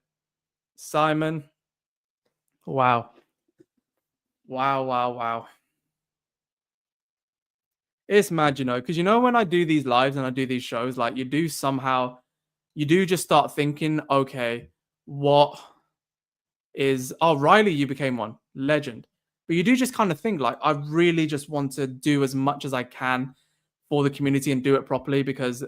Simon. Wow. Wow. It's mad, because when I do these lives and I do these shows, like you do just start thinking, okay, what is, oh, Riley, you became one, legend. But you do just kind of think like, I really just want to do as much as I can for the community and do it properly because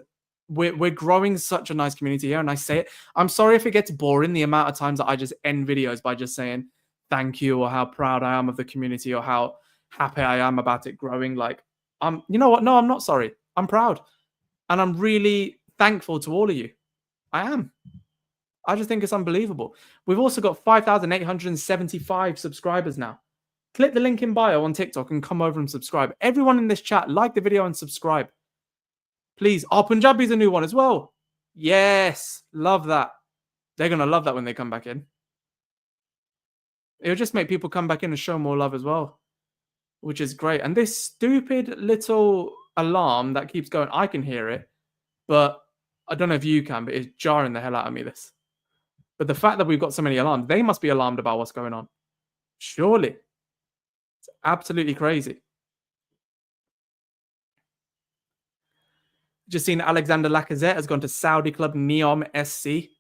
we're growing such a nice community here. And I say it, I'm sorry if it gets boring, the amount of times that I just end videos by just saying thank you or how proud I am of the community or how happy I am about it growing. Like, you know what? No, I'm not sorry. I'm proud. And I'm really thankful to all of you. I am. I just think it's unbelievable. We've also got 5,875 subscribers now. Click the link in bio on TikTok and come over and subscribe. Everyone in this chat, like the video and subscribe. Please. Oh, Punjabi's a new one as well. Yes. Love that. They're going to love that when they come back in. It'll just make people come back in and show more love as well, which is great. And this stupid little alarm that keeps going, I can hear it, but I don't know if you can, but it's jarring the hell out of me, this. But the fact that we've got so many alarms, they must be alarmed about what's going on. Surely. It's absolutely crazy. Just seen Alexander Lacazette has gone to Saudi club Neom SC.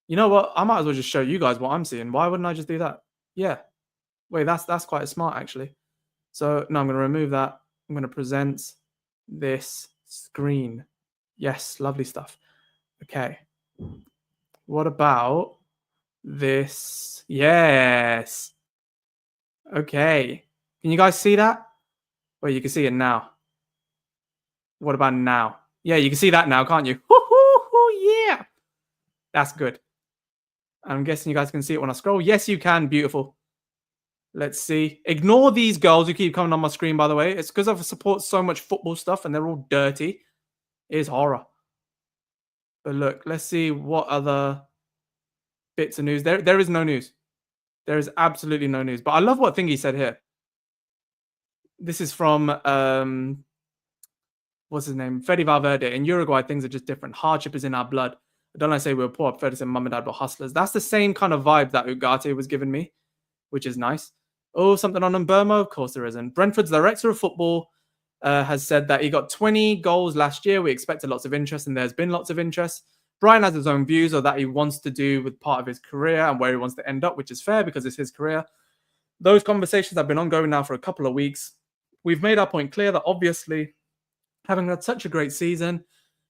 You know what? I might as well just show you guys what I'm seeing. Why wouldn't I just do that? Yeah. Wait, that's quite smart, actually. So, no, I'm going to remove that. I'm going to present this screen. Yes, lovely stuff. Okay. What about this? Yes. Okay. Can you guys see that? Well, you can see it now. What about now? Yeah, you can see that now, can't you? Yeah. That's good. I'm guessing you guys can see it when I scroll. Yes, you can. Beautiful. Let's see. Ignore these girls who keep coming on my screen, by the way. It's because I support so much football stuff and they're all dirty. It is horror. But look, let's see what other bits of news. There is no news. There is absolutely no news. But I love what Thingy said here. This is from, what's his name? Fede Valverde. In Uruguay, things are just different. Hardship is in our blood. Don't I say we were poor? Fede said mum and dad were hustlers. That's the same kind of vibe that Ugarte was giving me, which is nice. Oh, something on Burma? Of course there isn't. Brentford's director of football has said that he got 20 goals last year. We expected lots of interest, and there's been lots of interest. Brian has his own views of that he wants to do with part of his career and where he wants to end up, which is fair because it's his career. Those conversations have been ongoing now for a couple of weeks. We've made our point clear that obviously, having had such a great season,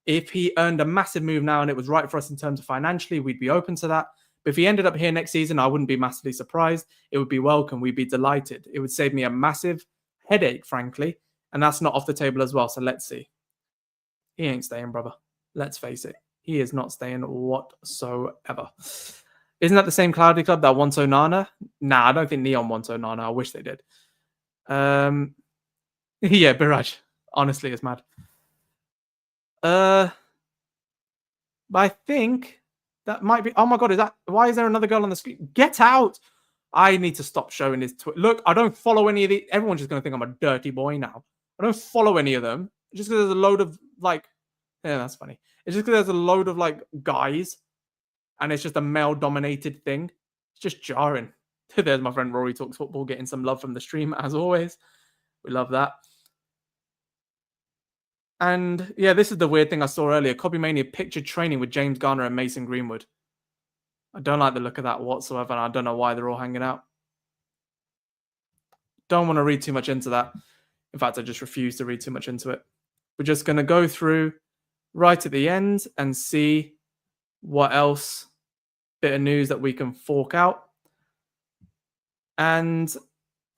if he earned a massive move now and it was right for us in terms of financially, we'd be open to that. But if he ended up here next season, I wouldn't be massively surprised. It would be welcome. We'd be delighted. It would save me a massive headache, frankly. And that's not off the table as well. So let's see. He ain't staying, brother. Let's face it. He is not staying whatsoever. Isn't that the same cloudy club that wants Onana? Nah, I don't think Neon wants Onana. I wish they did. Yeah, Biraj. Honestly, it's mad. But I think that might be. Oh my god, why is there another girl on the screen? Get out! I need to stop showing this. Look, I don't follow any of the. Everyone's just gonna think I'm a dirty boy now. I don't follow any of them. Just because there's a load of like. Yeah, that's funny. It's just because there's a load of like guys, and it's just a male-dominated thing. It's just jarring. There's my friend Rory Talks Football getting some love from the stream as always. We love that. And yeah, this is the weird thing I saw earlier. Copy Mania pictured training with James Garner and Mason Greenwood. I don't like the look of that whatsoever, and I don't know why they're all hanging out. Don't want to read too much into that. In fact, I just refuse to read too much into it. We're just going to go through right at the end and see what else bit of news that we can fork out. And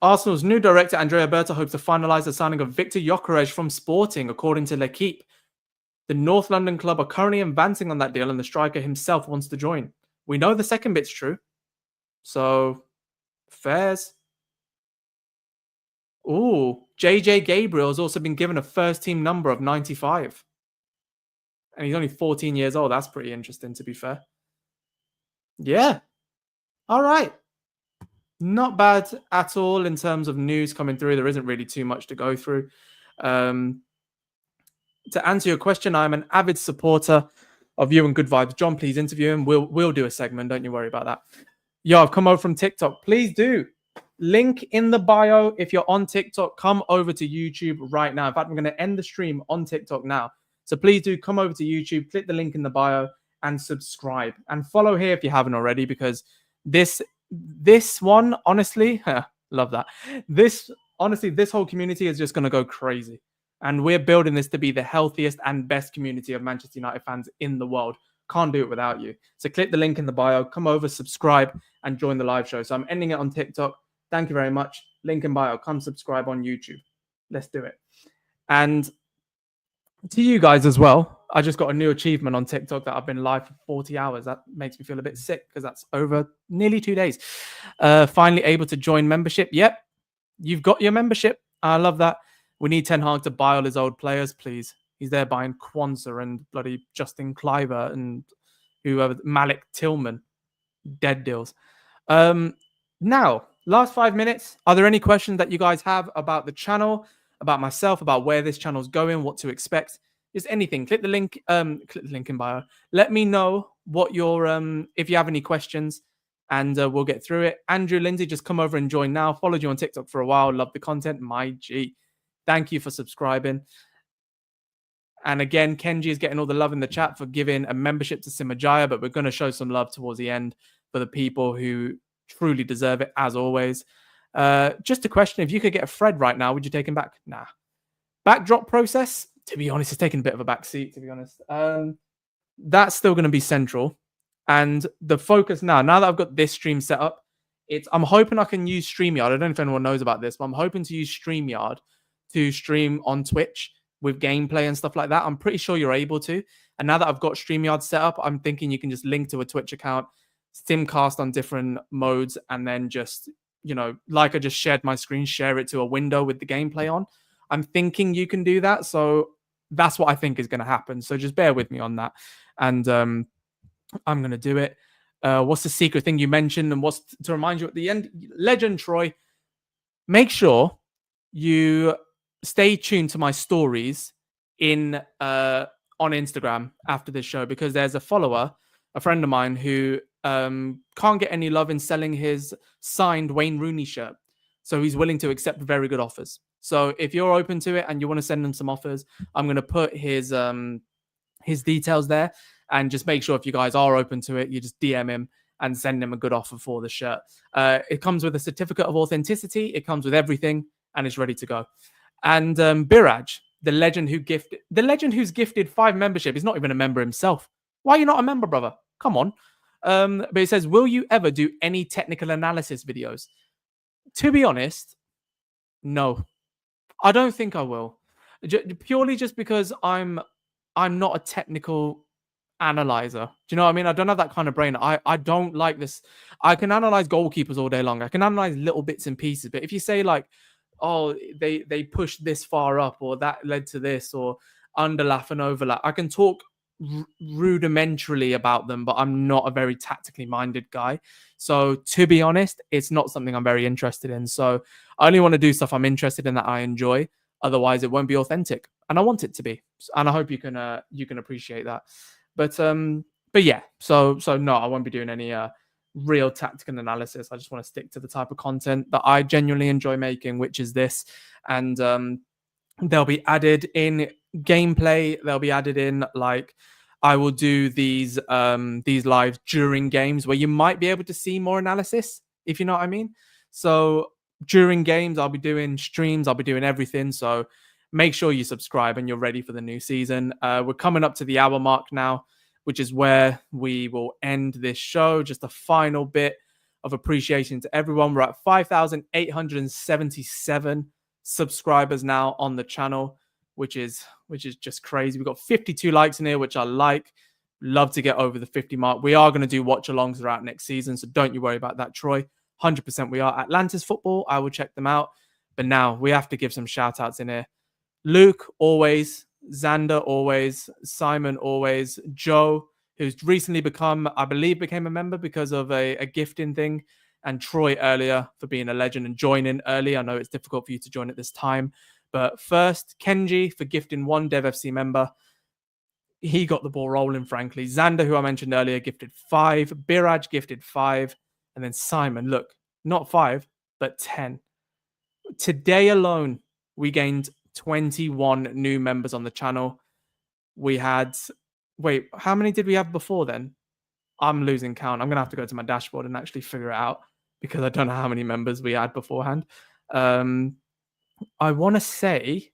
Arsenal's new director, Andrea Berta, hopes to finalise the signing of Victor Gyökeres from Sporting, according to L'Equipe. The North London club are currently advancing on that deal, and the striker himself wants to join. We know the second bit's true. So, fairs. Ooh, JJ Gabriel has also been given a first team number of 95. And he's only 14 years old. That's pretty interesting, to be fair. Yeah. All right. Not bad at all in terms of news coming through. There isn't really too much to go through. To answer your question, I'm an avid supporter of you and Good Vibes. John, please interview him. We'll do a segment. Don't you worry about that. Yo, I've come over from TikTok. Please do. Link in the bio. If you're on TikTok, come over to YouTube right now. In fact, I'm going to end the stream on TikTok now. So please do come over to YouTube, click the link in the bio, and subscribe. And follow here if you haven't already, because this one, honestly, love that. This whole community is just going to go crazy. And we're building this to be the healthiest and best community of Manchester United fans in the world. Can't do it without you. So click the link in the bio, come over, subscribe, and join the live show. So I'm ending it on TikTok. Thank you very much. Link in bio. Come subscribe on YouTube. Let's do it. And to you guys as well, I just got a new achievement on TikTok that I've been live for 40 hours. That makes me feel a bit sick because that's over nearly 2 days. Finally able to join membership. Yep, you've got your membership. I love that. We need Ten Hag to buy all his old players, please. He's there buying Kwanzaa and bloody Justin Kluivert and whoever, Malik Tillman. Dead deals. Now, last 5 minutes. Are there any questions that you guys have about the channel, about myself, about where this channel's going, what to expect? Just anything. Click the link in bio. Let me know what your if you have any questions, and we'll get through it. Andrew Lindsay, just come over and join now. Followed you on TikTok for a while. Love the content. My G. Thank you for subscribing. And again, Kenji is getting all the love in the chat for giving a membership to Simajaya, but we're going to show some love towards the end for the people who truly deserve it, as always. Just a question. If you could get a Fred right now, would you take him back? Nah. Backdrop process, to be honest, it's taking a bit of a back seat, to be honest. That's still going to be central. And the focus now that I've got this stream set up, I'm hoping I can use StreamYard. I don't know if anyone knows about this, but I'm hoping to use StreamYard to stream on Twitch with gameplay and stuff like that. I'm pretty sure you're able to. And now that I've got StreamYard set up, I'm thinking you can just link to a Twitch account, simcast on different modes, and then just, like I just shared my screen, share it to a window with the gameplay on. I'm thinking you can do that. So that's what I think is going to happen. So just bear with me on that. And I'm going to do it. What's the secret thing you mentioned? And what's to remind you at the end? Legend Troy, make sure you stay tuned to my stories on Instagram after this show, because there's a follower, a friend of mine, who can't get any love in selling his signed Wayne Rooney shirt. So he's willing to accept very good offers. So if you're open to it and you want to send him some offers, I'm going to put his details there, and just make sure if you guys are open to it, you just DM him and send him a good offer for the shirt. It comes with a certificate of authenticity. It comes with everything, and it's ready to go. And Biraj, the legend who's gifted 5 membership, is not even a member himself. Why are you not a member, brother? Come on. But it says, will you ever do any technical analysis videos? To be honest, no. I don't think I will. Purely just because I'm not a technical analyzer. Do you know what I mean? I don't have that kind of brain. I don't like this. I can analyze goalkeepers all day long. I can analyze little bits and pieces. But if you say like, oh, they pushed this far up, or that led to this, or underlap and overlap, I can talk rudimentarily about them, but I'm not a very tactically minded guy. So to be honest, it's not something I'm very interested in. So I only want to do stuff I'm interested in, that I enjoy. Otherwise, it won't be authentic, and I want it to be. And I hope you can appreciate that. But yeah. So no, I won't be doing any real tactical analysis. I just want to stick to the type of content that I genuinely enjoy making, which is this. And they'll be added in gameplay. They'll be added in, like, I will do these lives during games where you might be able to see more analysis, if you know what I mean. So during games, I'll be doing streams. I'll be doing everything. So make sure you subscribe and you're ready for the new season. We're coming up to the hour mark now, which is where we will end this show. Just a final bit of appreciation to everyone. We're at 5,877 subscribers now on the channel, which is just crazy. We've got 52 likes in here, which I like. Love to get over the 50 mark. We are going to do watch-alongs throughout next season, so don't you worry about that, Troy. 100% we are. Atlantis Football, I will check them out. But now we have to give some shout-outs in here. Luke, always. Xander, always. Simon, always. Joe, who's recently became a member because of a gifting thing. And Troy earlier for being a legend and joining early. I know it's difficult for you to join at this time. But first, Kenji for gifting 1 DevFC member. He got the ball rolling, frankly. Xander, who I mentioned earlier, gifted 5. Biraj gifted 5. And then Simon, look, not 5, but 10. Today alone, we gained 21 new members on the channel. We had... Wait, how many did we have before then? I'm losing count. I'm going to have to go to my dashboard and actually figure it out because I don't know how many members we had beforehand. I want to say,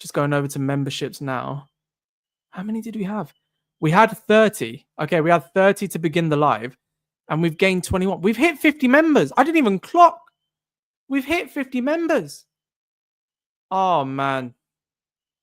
just going over to memberships now. How many did we have? We had 30. Okay, we had 30 to begin the live, and we've gained 21. We've hit 50 members. I didn't even clock. We've hit 50 members. Oh, man.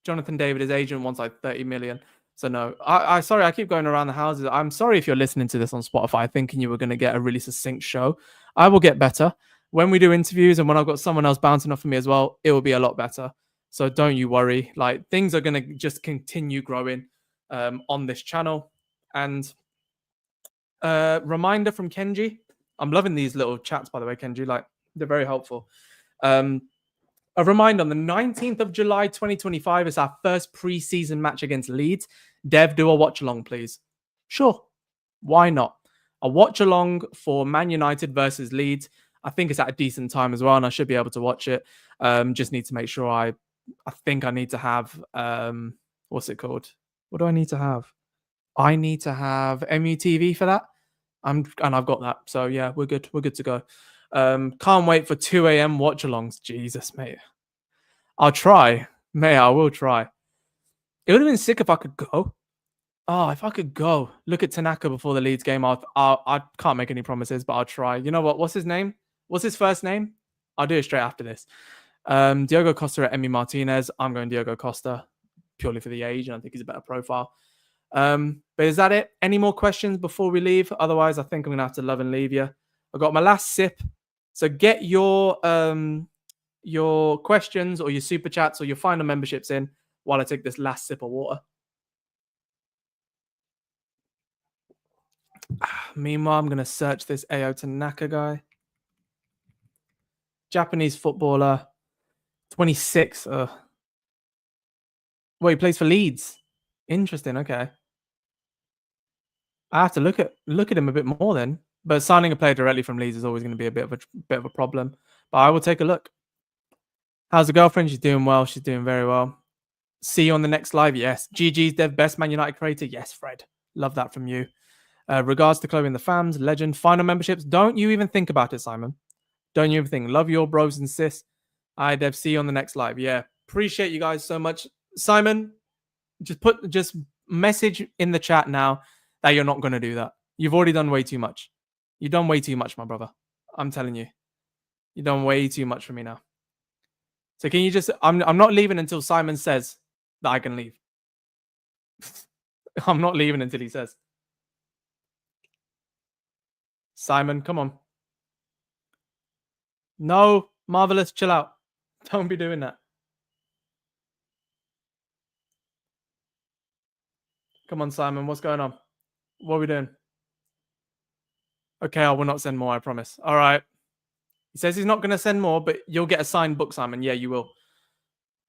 Jonathan David, his agent, wants like 30 million. So no, sorry, I keep going around the houses. I'm sorry if you're listening to this on Spotify thinking you were going to get a really succinct show. I will get better. When we do interviews and when I've got someone else bouncing off of me as well, it will be a lot better. So don't you worry. Like, things are going to just continue growing on this channel. And reminder from Kenji. I'm loving these little chats, by the way, Kenji. Like, they're very helpful. A reminder, on the 19th of July, 2025 is our first pre-season match against Leeds. Dev, do a watch-along, please. Sure. Why not? A watch-along for Man United versus Leeds. I think it's at a decent time as well, and I should be able to watch it. Just need to make sure I think I need to have... what's it called? What do I need to have? I need to have MUTV for that. And I've got that. So, yeah, we're good. We're good to go. Can't wait for 2 a.m. watch-alongs. Jesus, mate. I'll try. Mate, I will try. It would have been sick if I could go. Oh, if I could go. Look at Tanaka before the Leeds game. I can't make any promises, but I'll try. You know what? What's his name? What's his first name? I'll do it straight after this. Diogo Costa at Emi Martinez. I'm going Diogo Costa purely for the age, and I think he's a better profile. But is that it? Any more questions before we leave? Otherwise, I think I'm going to have to love and leave you. I got my last sip. So get your questions or your super chats or your final memberships in while I take this last sip of water. Meanwhile, I'm going to search this Ao Tanaka guy. Japanese footballer, 26. Well, he plays for Leeds. Interesting. Okay. I have to look at him a bit more then. But signing a player directly from Leeds is always going to be a bit of a problem. But I will take a look. How's the girlfriend? She's doing well. She's doing very well. See you on the next live. Yes. GG's Dev, best Man United creator. Yes, Fred. Love that from you. Regards to Chloe and the fams. Legend. Final memberships. Don't you even think about it, Simon. Don't you even think. Love your bros and sis. Hi, Dev. See you on the next live. Yeah. Appreciate you guys so much. Simon, just message in the chat now that you're not going to do that. You've already done way too much. You've done way too much, my brother. I'm telling you. You've done way too much for me now. So can you just... I'm not leaving until Simon says that I can leave. I'm not leaving until he says. Simon, come on. No, Marvelous, chill out. Don't be doing that. Come on, Simon, what's going on? What are we doing? Okay, I will not send more, I promise. All right. He says he's not going to send more, but you'll get a signed book, Simon. Yeah, you will.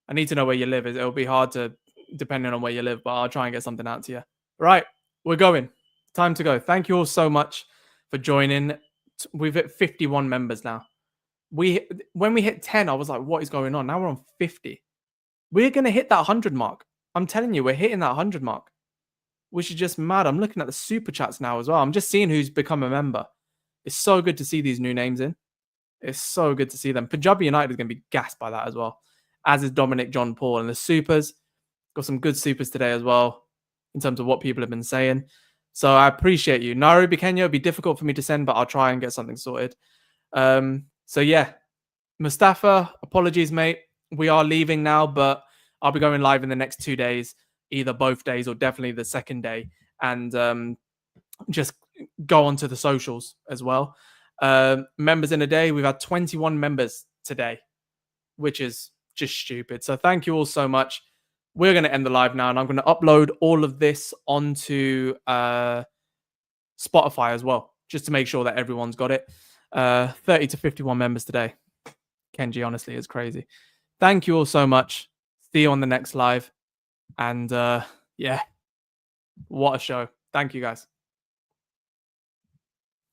I need to know where you live. It'll be hard to, depending on where you live, but I'll try and get something out to you. Right, we're going. Time to go. Thank you all so much for joining. We've hit 51 members now. When we hit 10, I was like, what is going on? Now we're on 50. We're going to hit that 100 mark. I'm telling you, we're hitting that 100 mark. Which is just mad. I'm looking at the super chats now as well. I'm just seeing who's become a member. It's so good to see these new names in. It's so good to see them. Punjabi United is going to be gassed by that as well. As is Dominic John Paul. And the supers. Got some good supers today as well. In terms of what people have been saying. So I appreciate you. Nairobi, Kenya. It'll be difficult for me to send, but I'll try and get something sorted. So yeah. Mustafa, apologies, mate. We are leaving now, but I'll be going live in the next 2 days. Either both days or definitely the second day and just go onto the socials as well. Members in a day, we've had 21 members today, which is just stupid. So thank you all so much. We're going to end the live now, and I'm going to upload all of this onto Spotify as well, just to make sure that everyone's got it. 30 to 51 members today. Kenji, honestly, is crazy. Thank you all so much. See you on the next live. And yeah, what a show. Thank you, guys.